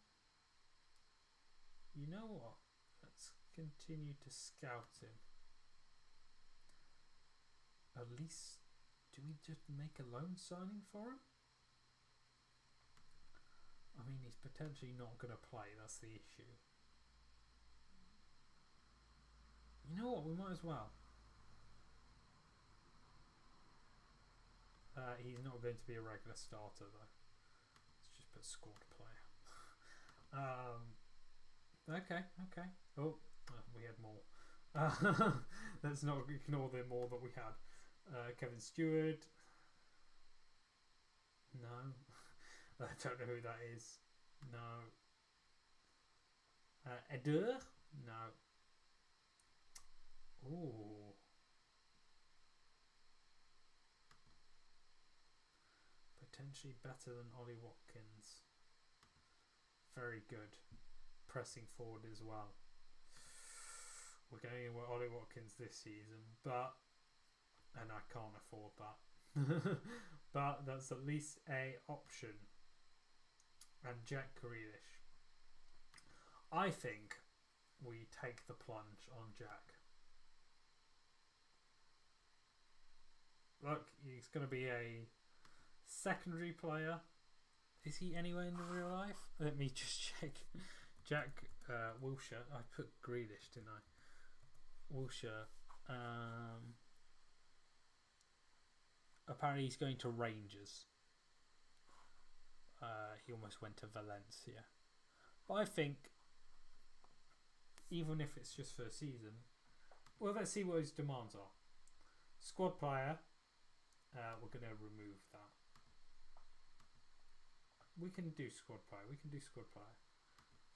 You know what? Let's continue to scout him. At least, do we just make a loan signing for him? I mean, he's potentially not going to play. That's the issue. You know what? We might as well. He's not going to be a regular starter though. Let's just put squad player. Okay. Oh, we had more. Let's not ignore the more that we had. Kevin Stewart. No. I don't know who that is. No. Eder? No. Ooh. Potentially better than Ollie Watkins. Very good. Pressing forward as well. We're going in with Ollie Watkins this season, and I can't afford that. But that's at least a option. And Jack Grealish. I think we take the plunge on Jack. Look, he's going to be a secondary player. Is he anywhere in real life? Let me just check. Jack Wilshere. I put Grealish, didn't I? Wilshere. Apparently he's going to Rangers. He almost went to Valencia. But I think, even if it's just for a season, well, let's see what his demands are. Squad player. We're going to remove that. We can do squad player.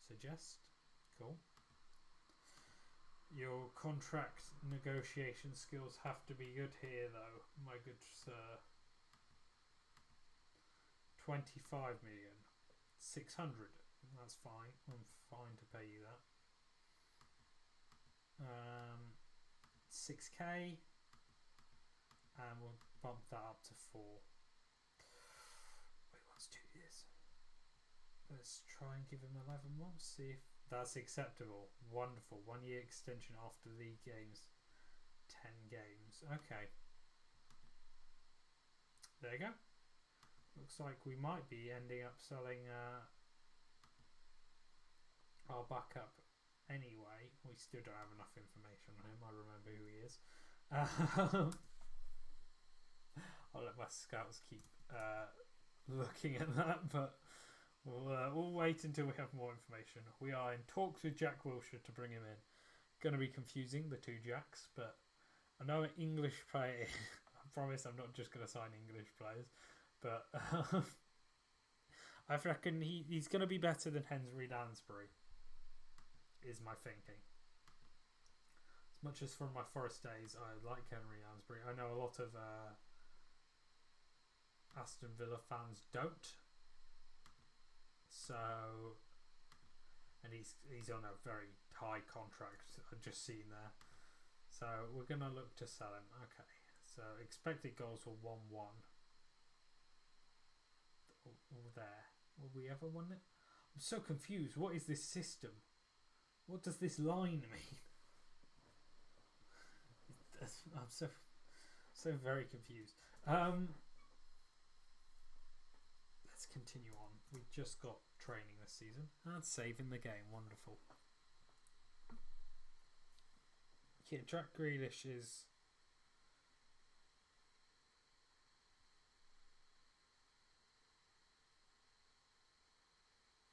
Suggest. Cool. Your contract negotiation skills have to be good here, though. My good sir. 25 million. 600. That's fine. I'm fine to pay you that. 6k. And we'll bump that up to 4. Wait, what's 2 years? Let's try and give him 11 months. See if that's acceptable. Wonderful. 1 year extension after league games. 10 games. Okay. There you go. Looks like we might be ending up selling our backup anyway. We still don't have enough information on him. I remember who he is. I'll let my scouts keep looking at that, but we'll wait until we have more information. We are in talks with Jack Wilshere to bring him in. Going to be confusing, the two Jacks, but I know an English player. I promise I'm not just going to sign English players, but I reckon he's going to be better than Henry Lansbury, is my thinking. As much as from my Forest days, I like Henry Lansbury. I know a lot of Aston Villa fans don't. So, and he's on a very high contract. I've just seen there. So we're gonna look to sell him. Okay. So expected goals were 1-1. All there. Will we ever win it? I'm so confused. What is this system? What does this line mean? I'm so very confused. Let's continue on. We just got training this season. And saving the game. Wonderful. Yeah, Jack Grealish is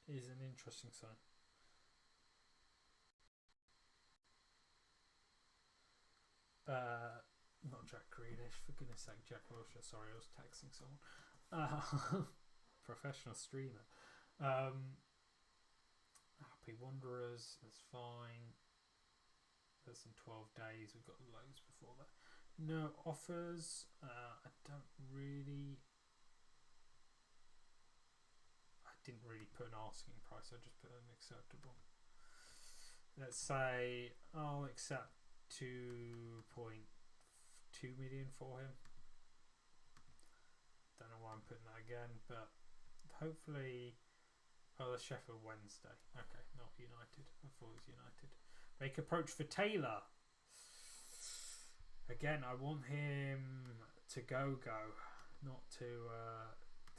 an interesting sign. Not Jack Grealish, for goodness sake, Jack Wilshere. Sorry, I was texting someone. Professional streamer. Happy Wanderers, that's fine. That's in 12 days. We've got loads before that. No offers. I didn't really put an asking price. I just put an acceptable. Let's say I'll accept 2.2 million for him. Don't know why I'm putting that again, but hopefully. Oh, the Sheffield Wednesday. Okay, not United. I thought it was United. Make approach for Taylor. Again, I want him to go, not to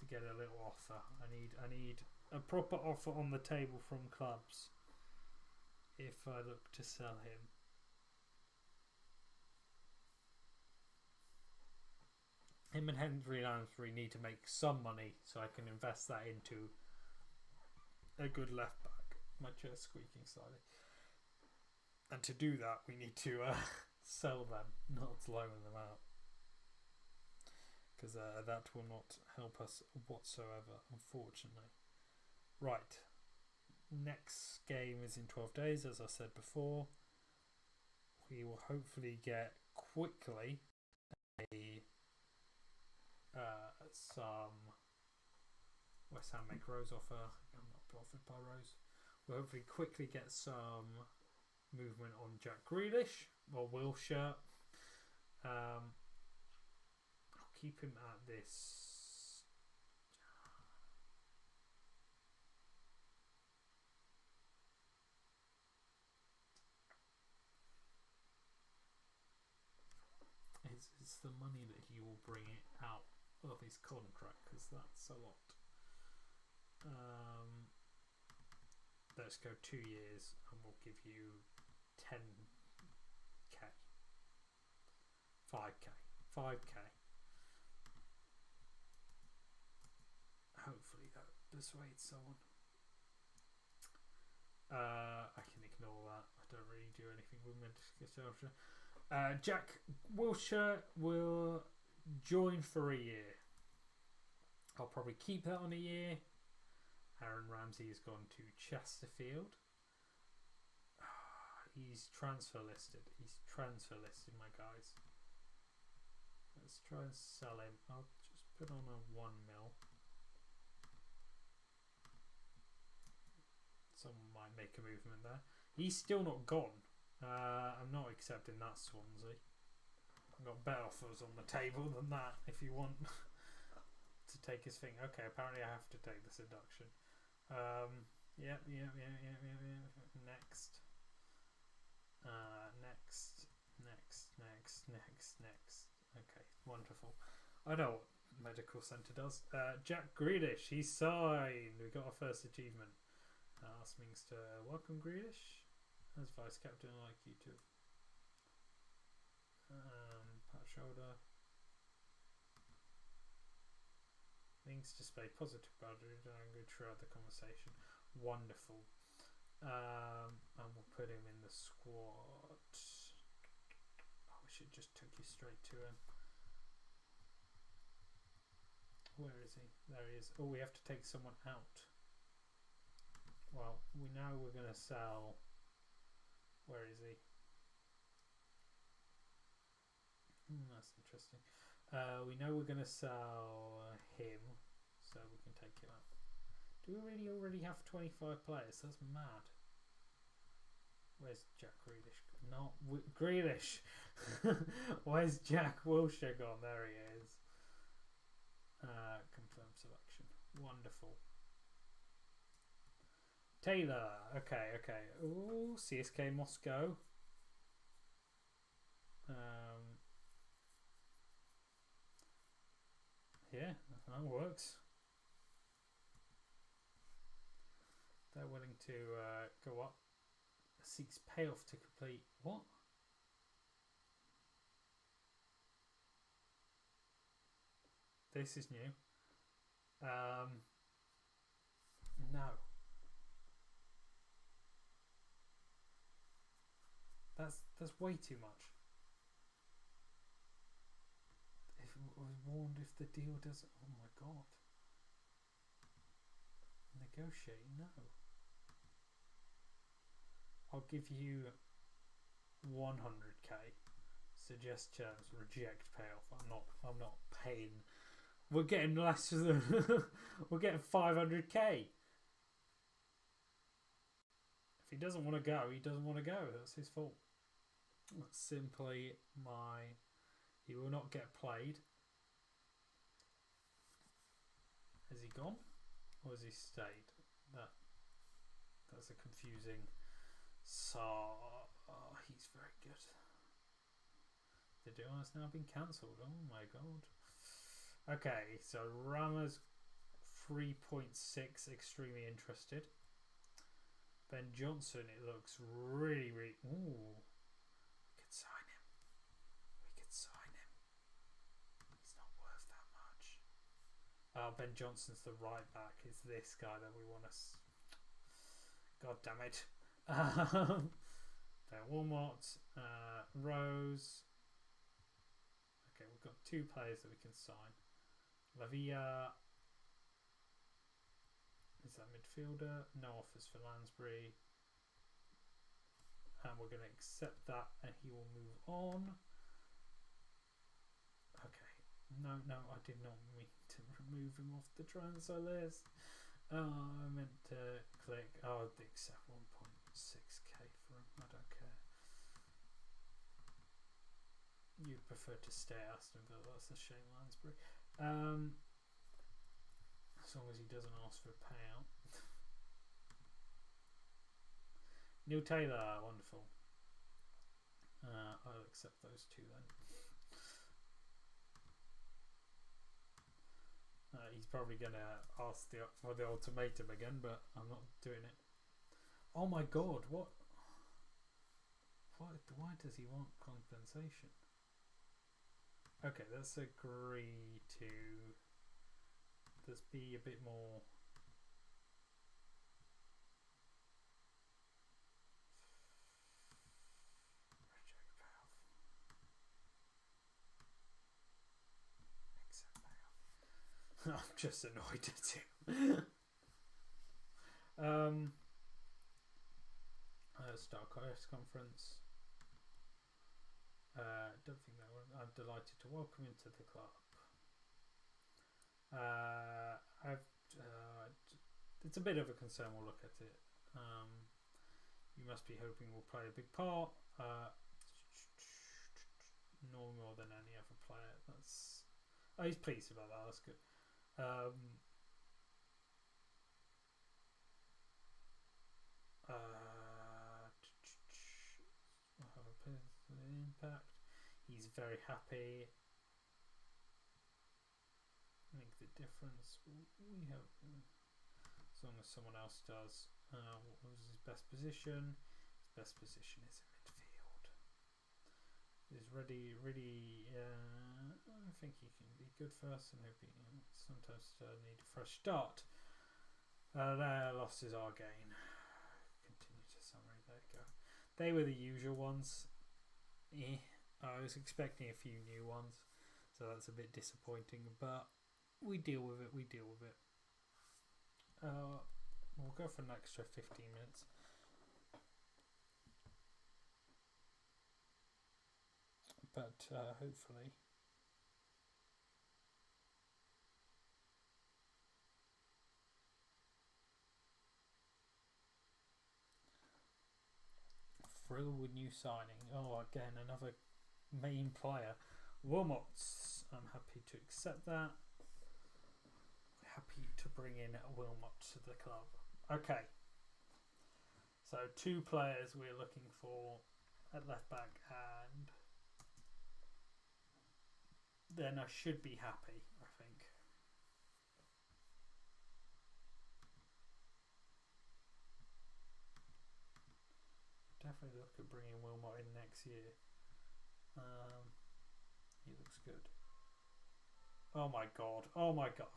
get a little offer. I need a proper offer on the table from clubs if I look to sell him. Him and Henry Lansbury need to make some money so I can invest that into a good left back. My chair's squeaking slightly. And to do that, we need to sell them, not loan them out. Because that will not help us whatsoever, unfortunately. Right. Next game is in 12 days, as I said before. We will hopefully get quickly some West Ham make Rose offer. I'm not bothered by Rose. We'll hopefully quickly get some movement on Jack Grealish or Wilshere. I'll keep him at this. It's the money that he will bring it out of his contract, because that's a lot. Let's go 2 years and we'll give you 10k. 5k. Hopefully that persuades someone. I can ignore that. I don't really do anything with Manchester. Jack Wilshere will join for a year. I'll probably keep that on a year. Aaron Ramsey has gone to Chesterfield. He's transfer listed. My guys. Let's try and sell him. I'll just put on a 1 mil. Someone might make a movement there. He's still not gone. I'm not accepting that, Swansea. I've got better offers on the table than that if you want to take his thing. Okay, apparently I have to take the seduction. Yeah. Next. Next. Okay, wonderful. I know what medical centre does. Jack Grealish, he's signed. We got our first achievement. Ask Mings to welcome Grealish as vice captain. I'd like you to pat shoulder. Mings display positive boundary language throughout the conversation. Wonderful. And we'll put him in the squad. I wish it just took you straight to him. Where is he? There he is. Oh, we have to take someone out. Well, we're going to sell. Where is he? That's interesting. We know we're going to sell him, so we can take him out. Do we really already have 25 players? That's mad. Where's Jack Grealish? Not Grealish. Where's Jack Wilshere gone? There he is. Confirm selection. Wonderful. Taylor. Okay. Ooh, CSK Moscow. Yeah, that works. They're willing to go up. Seeks payoff to complete. What? This is new. No. That's way too much. If I was warned if the deal doesn't. Oh my god. Negotiate? No. I'll give you 100k. Suggest terms. Reject payoff. I'm not paying. We're getting less than. We're getting 500k. If he doesn't want to go, he doesn't want to go. That's his fault. That's simply my. He will not get played. Has he gone, or has he stayed? That's a confusing. So he's very good. The deal has now been cancelled. Oh my god. Okay, so Rama's 3.6, extremely interested. Ben Johnson, it looks really. Ooh, we could sign him. He's not worth that much. Ben Johnson's the right back. Is this guy that we want to? God damn it. Then Wilmot, Rose. Okay, we've got 2 players that we can sign. Lavia. Is that midfielder? No offers for Lansbury. And we're going to accept that and he will move on. Okay. No, I did not mean to remove him off the transfer list. I meant to click. Oh, I'd accept 1.6k for him. I don't care. You'd prefer to stay at Aston Villa. That's a shame, Lansbury. As long as he doesn't ask for a payout. Neil Taylor, wonderful. I'll accept those 2 then. He's probably going to ask for the ultimatum again, but I'm not doing it. Oh my god, what? Why does he want compensation? Okay, let's agree to be a bit more. I'm just annoyed at him. Star Coast Conference. Don't think that one. I'm delighted to welcome him to the club. It's a bit of a concern. We'll look at it. You must be hoping we'll play a big part. No more than any other player. He's pleased about that. That's good. Impact. He's very happy. Make the difference. We have, as long as someone else does. What was his best position? His best position is in midfield. He's really. I think he can be good for us, and sometimes need a fresh start. Their losses are gain. Continue to summary. There you go. They were the usual ones. I was expecting a few new ones, so that's a bit disappointing, but we deal with it. We'll go for an extra 15 minutes. But hopefully thrill with new signing. Oh, again, another main player. Wilmot's. I'm happy to accept that. Happy to bring in Wilmot to the club. Okay. So 2 players we're looking for at left back, and then I should be happy, I think. Definitely look at bringing Wilmot in next year. He looks good. Oh my god.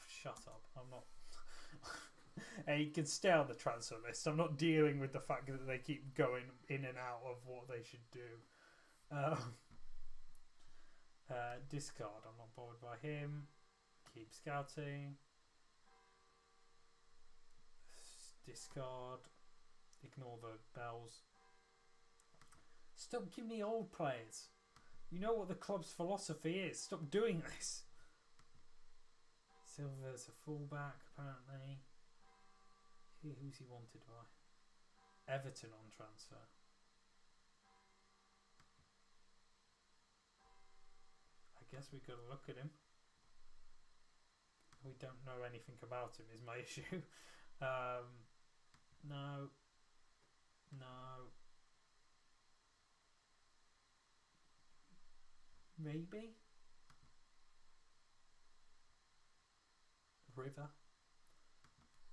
Shut up. I'm not. He can stay on the transfer list. I'm not dealing with the fact that they keep going in and out of what they should do. Discard. I'm not bothered by him. Keep scouting. Discard. Ignore the bells. Stop giving me old players. You know what the club's philosophy is. Stop doing this. Silver's a fullback, apparently. Who's he wanted by? Everton on transfer. I guess we've got to look at him. We don't know anything about him, is my issue. No. Maybe. River.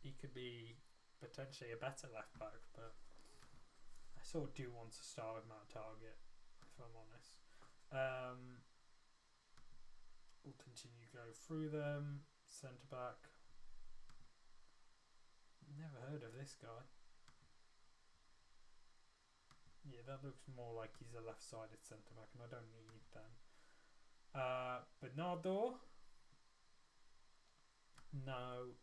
He could be potentially a better left back, but I sort of do want to start with Matt Target, if I'm honest. We'll continue to go through them. Centre back. Never heard of this guy. Yeah, that looks more like he's a left-sided centre back, and I don't need them. Bernardo. No.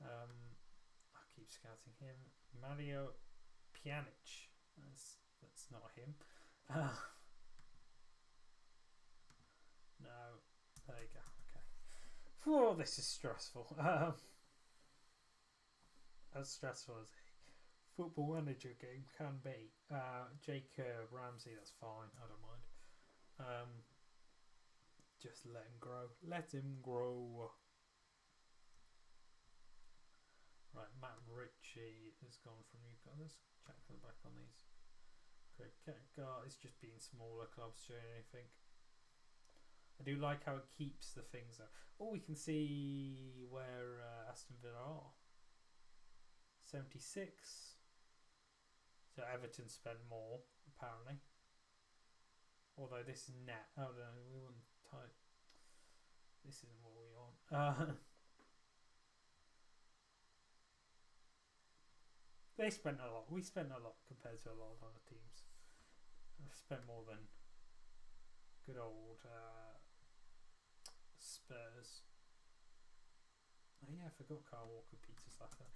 I keep scouting him. Mario Pjanic. That's not him. No. There you go. Okay. Whoa, this is stressful. As stressful as a football manager game can be. Jake Ramsey, that's fine. I don't mind. Just let him grow. Let him grow. Right, Matt Ritchie has gone from Newcastle. Let's check the back on these. It's just been smaller clubs doing anything. I do like how it keeps the things though. Oh, we can see where Aston Villa are. 76. So Everton spent more, apparently. Although this is net. Oh no, we want type. This isn't what we want. They spent a lot. We spent a lot compared to a lot of other teams. We've spent more than good old Spurs. Oh yeah, I forgot Kyle Walker Peters left there.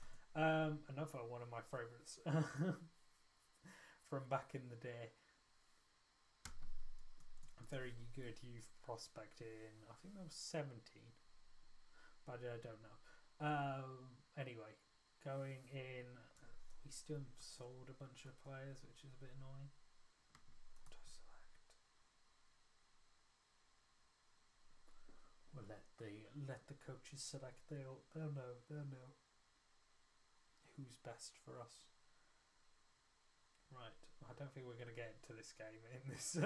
Another one of my favourites from back in the day. A very good youth prospect in, I think that was 17, but I don't know. Anyway, going in, we still sold a bunch of players, which is a bit annoying. We'll let the coaches select. They'll know who's best for us. Right, I don't think we're going to get into this game in this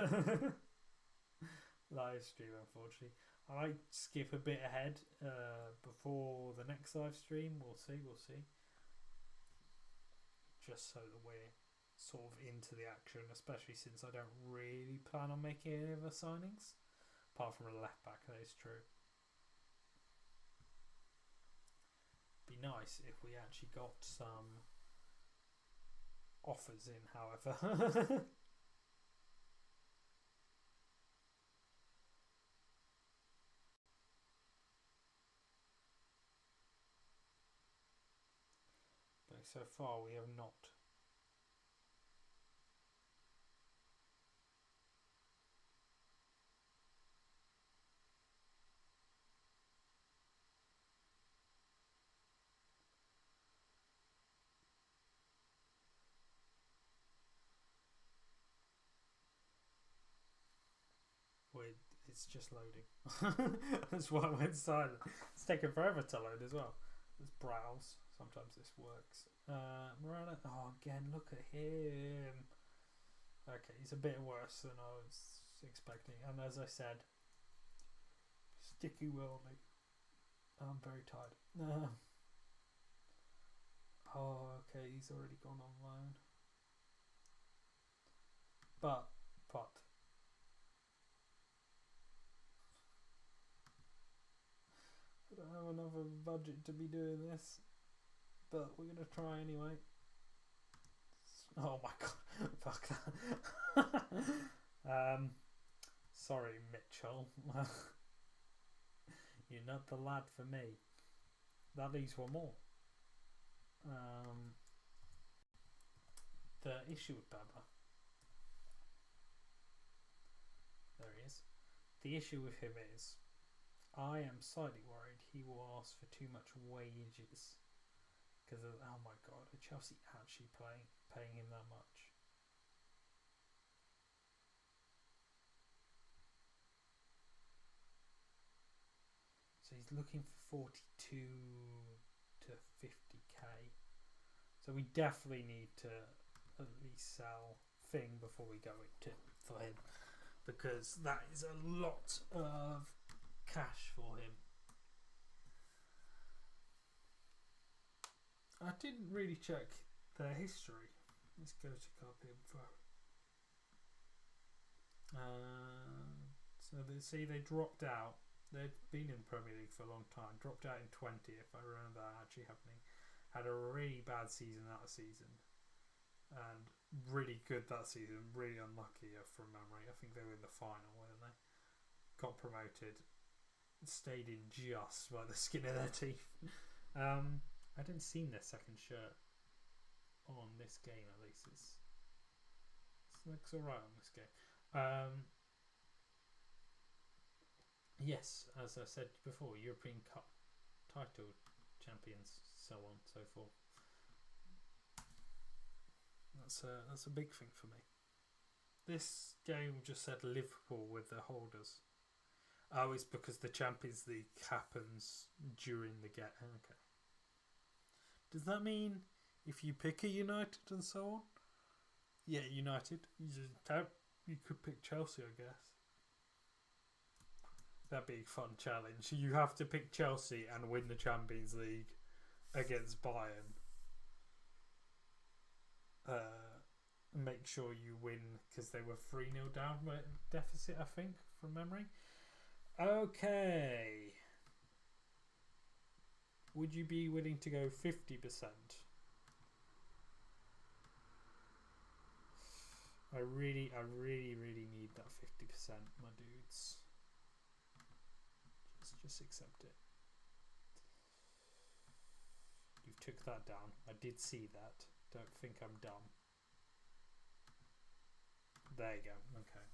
live stream, unfortunately. I might skip a bit ahead before the next live stream. We'll see. Just so that we're sort of into the action, especially since I don't really plan on making any other signings apart from a left back. That is true. Be nice if we actually got some offers in, however. But so far we have not. It's just loading. That's why I went silent. It's taken forever to load as well. Let's browse. Sometimes this works. Morana. Oh, again, look at him. Okay, he's a bit worse than I was expecting. And as I said, sticky Wildy. I'm very tired. Oh, okay, he's already gone on loan. But I don't have another budget to be doing this, but we're gonna try anyway. Oh my god, fuck that. Sorry, Mitchell. You're not the lad for me. That leaves one more. The issue with Baba. There he is. The issue with him is, I am slightly worried he will ask for too much wages. Because, oh my god, are Chelsea actually paying him that much? So he's looking for 42 to 50k. So we definitely need to at least sell Thing before we go into for him, because that is a lot of cash for him. I didn't really check their history. Let's go to copy info. So they dropped out. They'd been in Premier League for a long time. Dropped out in 20, if I remember that actually happening. Had a really bad season that season. and really good that season. Really unlucky from memory. I think they were in the final, weren't they? Got promoted, stayed in just by the skin of their teeth. I didn't see their second shirt on this game. At least it looks alright on this game. Yes, as I said before, European Cup title champions, so on and so forth. That's a big thing for me. This game just said Liverpool with the holders. Oh, it's because the Champions League happens during the get. Okay. Does that mean if you pick a United and so on? Yeah, United. You could pick Chelsea, I guess. That'd be a fun challenge. You have to pick Chelsea and win the Champions League against Bayern. Make sure you win because they were 3-0 down deficit, I think, from memory. Okay. Would you be willing to go 50%? I really need that 50%, my dudes. Just accept it. You've took that down. I did see that. Don't think I'm dumb. There you go. Okay.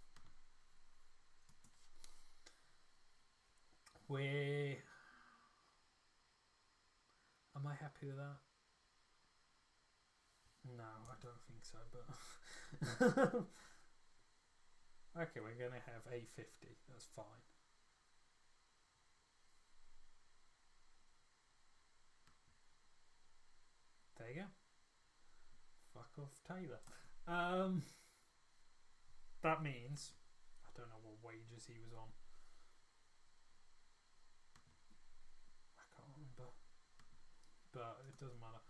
Am I happy with that? No, I don't think so, but okay, we're gonna have 850. That's fine. There you go. Fuck off, Taylor. That means I don't know what wages he was on. I can't remember, but it doesn't matter.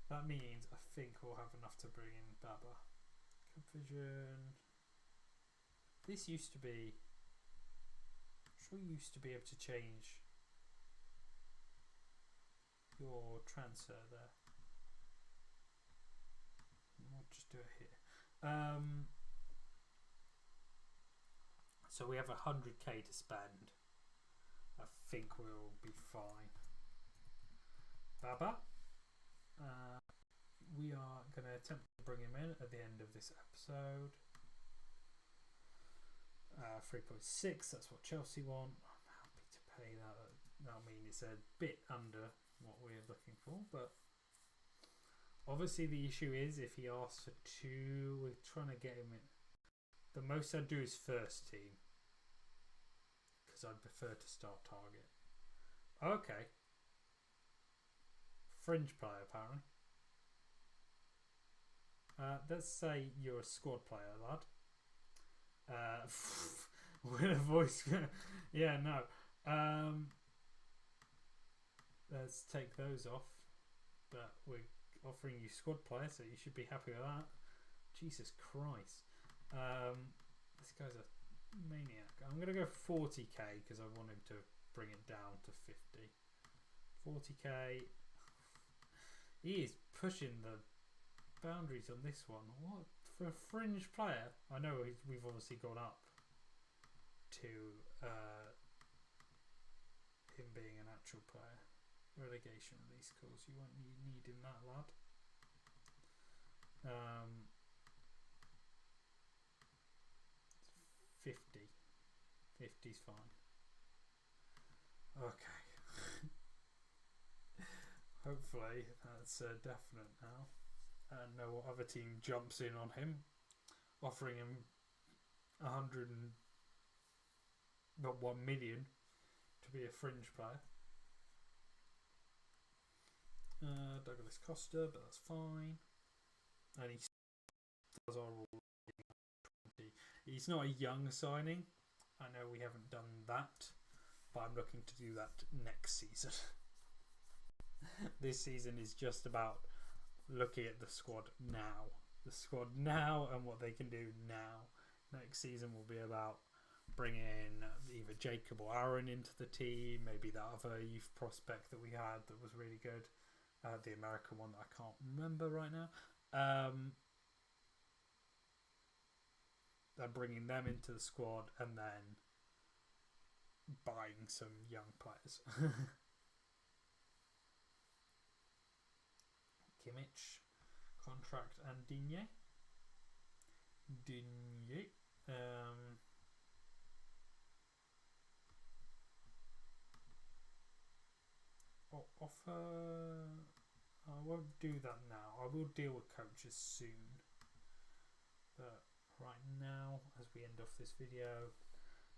That means I think we'll have enough to bring in Baba. Cup Vision. This used to be. I'm sure you used to be able to change your transfer there. I'll just do it here. So we have 100k to spend. I think we'll be fine. Baba. We are going to attempt to bring him in at the end of this episode. 3.6, that's what Chelsea want. I'm happy to pay that. I mean, it's a bit under what we're looking for, but obviously the issue is if he asks for 2, we're trying to get him in. The most I'd do is first team, because I'd prefer to start target. Okay. Fringe player, apparently. Let's say you're a squad player, lad. With a voice. Yeah, no. Let's take those off. But we're offering you squad player, so you should be happy with that. Jesus Christ. This guy's a maniac. I'm going to go 40k because I want him to bring it down to 50. 40k. He is pushing the boundaries on this one. What? For a fringe player? I know we've obviously gone up to him being an actual player. Relegation release calls. You won't need him, that lad. 50. 50's fine. Okay. Hopefully that's definite now. No other team jumps in on him, offering him 1 million to be a fringe player. Douglas Costa, but that's fine. And he does our rule. He's not a young signing. I know we haven't done that, but I'm looking to do that next season. This season is just about looking at the squad now. The squad now and what they can do now. Next season will be about bringing either Jacob or Aaron into the team, maybe that other youth prospect that we had that was really good, the American one that I can't remember right now. they're bringing them into the squad and then buying some young players. Kimmich contract and Digne. Offer. I won't do that now. I will deal with coaches soon. But right now, as we end off this video,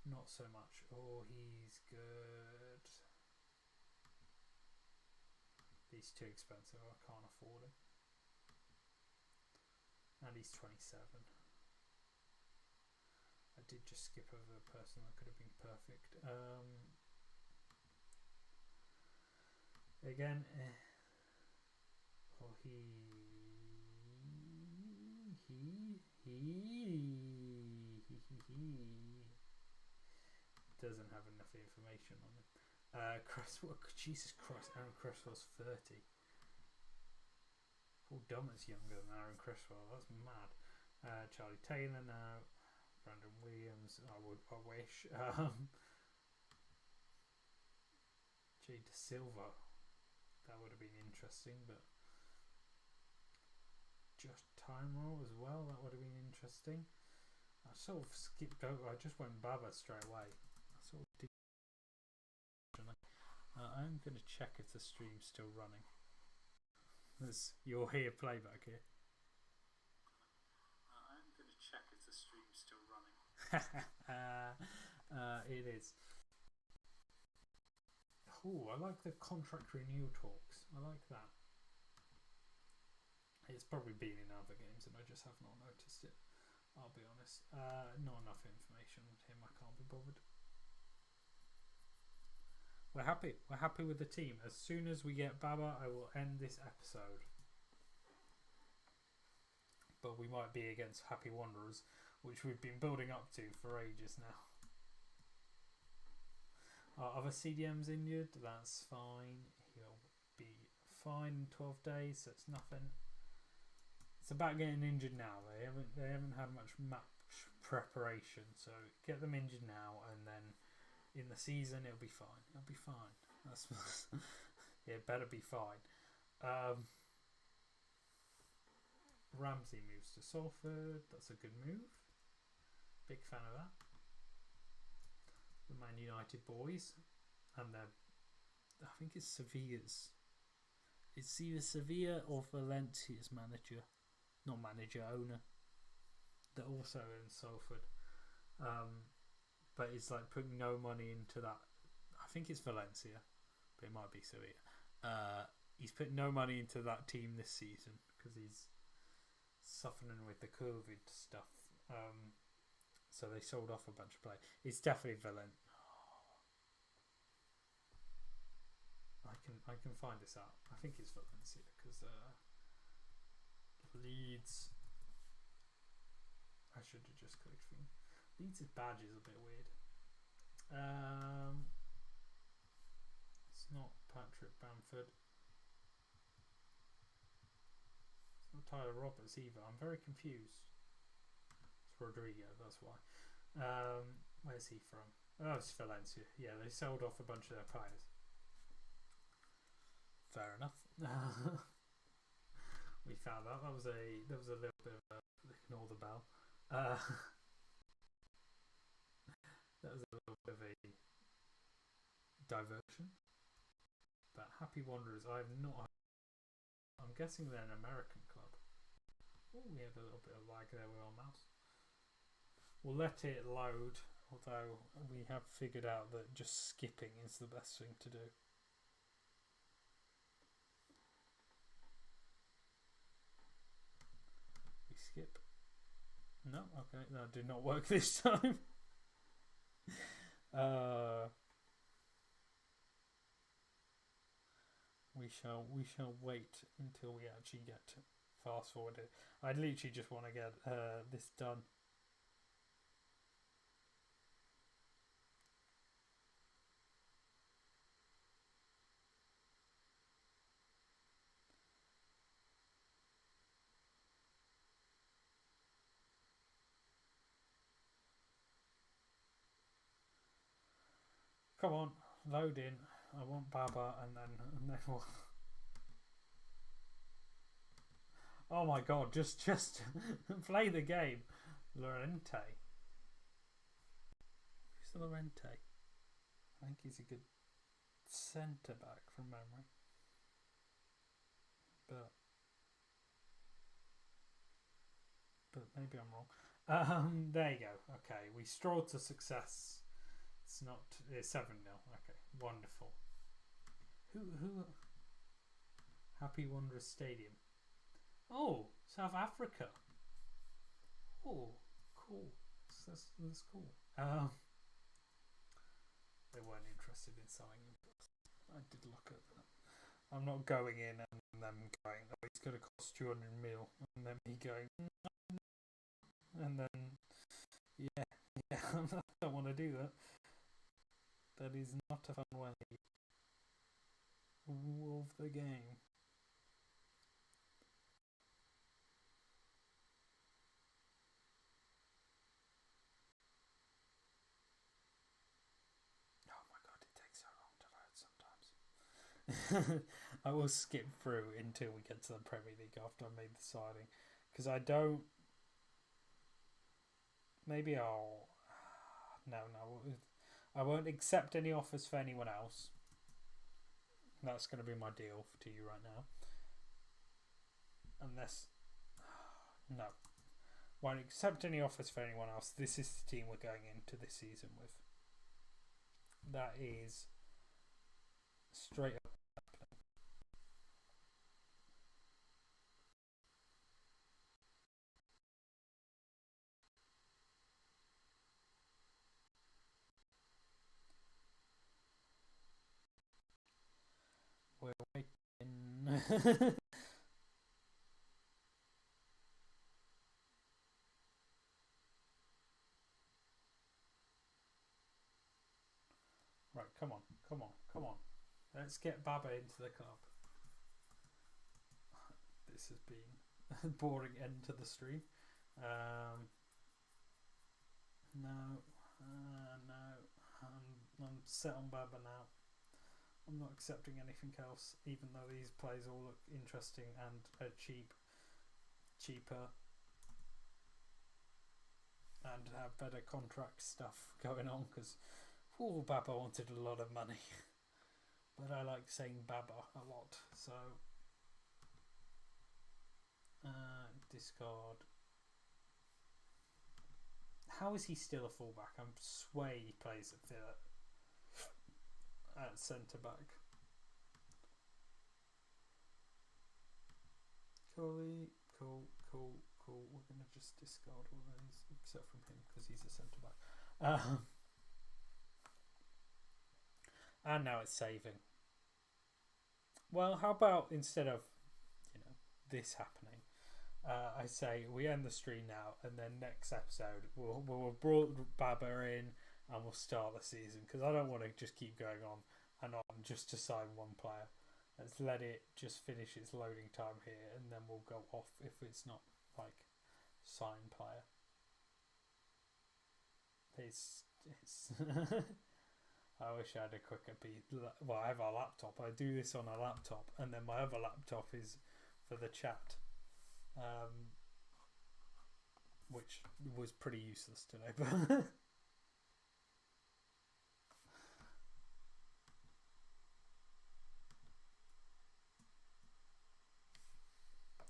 not so much. Oh, he's good. He's too expensive. I can't afford him. And he's 27. I did just skip over a person that could have been perfect. Again, he doesn't have enough information on him. Jesus Christ, Aaron Cresswell's 30. Paul Dummett's younger than Aaron Cresswell. That's mad. Charlie Taylor now. Brandon Williams. I wish. Jay De Silva. That would have been interesting, but Josh Tyrell as well. That would have been interesting. I sort of skipped over. I just went Baba straight away. I sort of did. I'm going to check if the stream's still running. You'll hear playback here. I'm going to check if the stream's still running. It is. Oh, I like the contract renewal talks. I like that. It's probably been in other games and I just have not noticed it. I'll be honest. Not enough information on him. I can't be bothered. We're happy. We're happy with the team. As soon as we get Baba, I will end this episode. But we might be against Happy Wanderers, which we've been building up to for ages now. Other CDM's injured. That's fine. He'll be fine in 12 days, so it's nothing. It's about getting injured now. They haven't had much match preparation, so get them injured now, and then in the season it'll be fine. It'll be fine. That's it. Better be fine. Ramsey moves to Salford. That's a good move. Big fan of that. The Man United boys, and I think it's Sevilla's. It's either Sevilla or Valencia's manager, not manager, owner. That also owns Salford, but it's like putting no money into that. I think it's Valencia, but it might be Sevilla. He's put no money into that team this season because he's suffering with the COVID stuff. So they sold off a bunch of players. It's definitely Valencia. I can find this out. I think it's Valencia because Leeds. I should have just clicked for him. Leeds' badge is a bit weird. It's not Patrick Bamford. It's not Tyler Roberts either. I'm very confused. Rodrigo, that's why. Where's he from? Oh, it's Valencia. Yeah, they sold off a bunch of their players. Fair enough. We found that. That was a little bit of a ignore the bell. That was a little bit of a diversion. But Happy Wanderers, I'm guessing they're an American club. Oh, we had a little bit of lag there with our mouse. We'll let it load, although we have figured out that just skipping is the best thing to do. We skip. No, okay, that did not work this time. We shall wait until we actually get fast forwarded. I literally just want to get this done. Come on, load in. I want Baba, and then what? Oh my god, just play the game. Llorente. Who's Llorente? I think he's a good centre back from memory. But maybe I'm wrong. There you go. Okay, we strolled to success. It's not. It's 7-0. Okay, wonderful. Who? Happy Wanderers Stadium. Oh, South Africa. Oh, cool. That's cool. They weren't interested in selling him. I did look at that. I'm not going in and them going, oh, it's going to cost 200 mil, and then me going, and then yeah, I don't want to do that. That is not a fun way of the game. Oh my god, it takes so long to load sometimes. I will skip through until we get to the Premier League after I made the signing, because I don't. Maybe I'll. No, I won't accept any offers for anyone else. That's going to be my deal to you right now. Unless. No. Won't accept any offers for anyone else. This is the team we're going into this season with. That is straight up happening. We're waiting. Right, come on. Let's get Baba into the club. This has been a boring end to the stream. No, I'm set on Baba now. I'm not accepting anything else, even though these players all look interesting and are cheaper, and have better contract stuff going on. Because Baba wanted a lot of money, but I like saying Baba a lot, so discard. How is he still a fullback? I'm sway he plays at centre back. Cool. We're gonna just discard all those except from him because he's a centre back. And now it's saving. Well, how about instead of this happening, I say we end the stream now, and then next episode we'll have brought Baba in and we'll start the season, because I don't want to just keep going on and on just to sign one player. Let's let it just finish its loading time here, and then we'll go off if it's not like sign player. It's I wish I had a quicker well, I have a laptop. I do this on a laptop, and then my other laptop is for the chat, which was pretty useless today.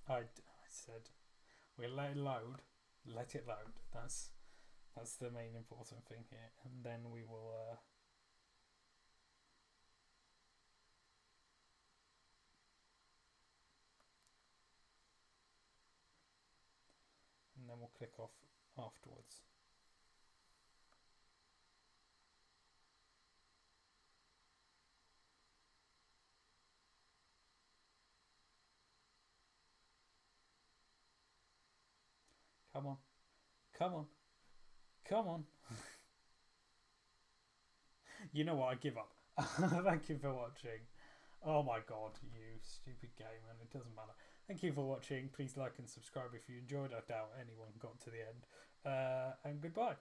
But I said we let it load. Let it load. That's the main important thing here, and then we will. And then we'll click off afterwards. Come on. You know what? I give up. Thank you for watching. Oh my god, you stupid game, and it doesn't matter. Thank you for watching. Please like and subscribe if you enjoyed. I doubt anyone got to the end. And goodbye.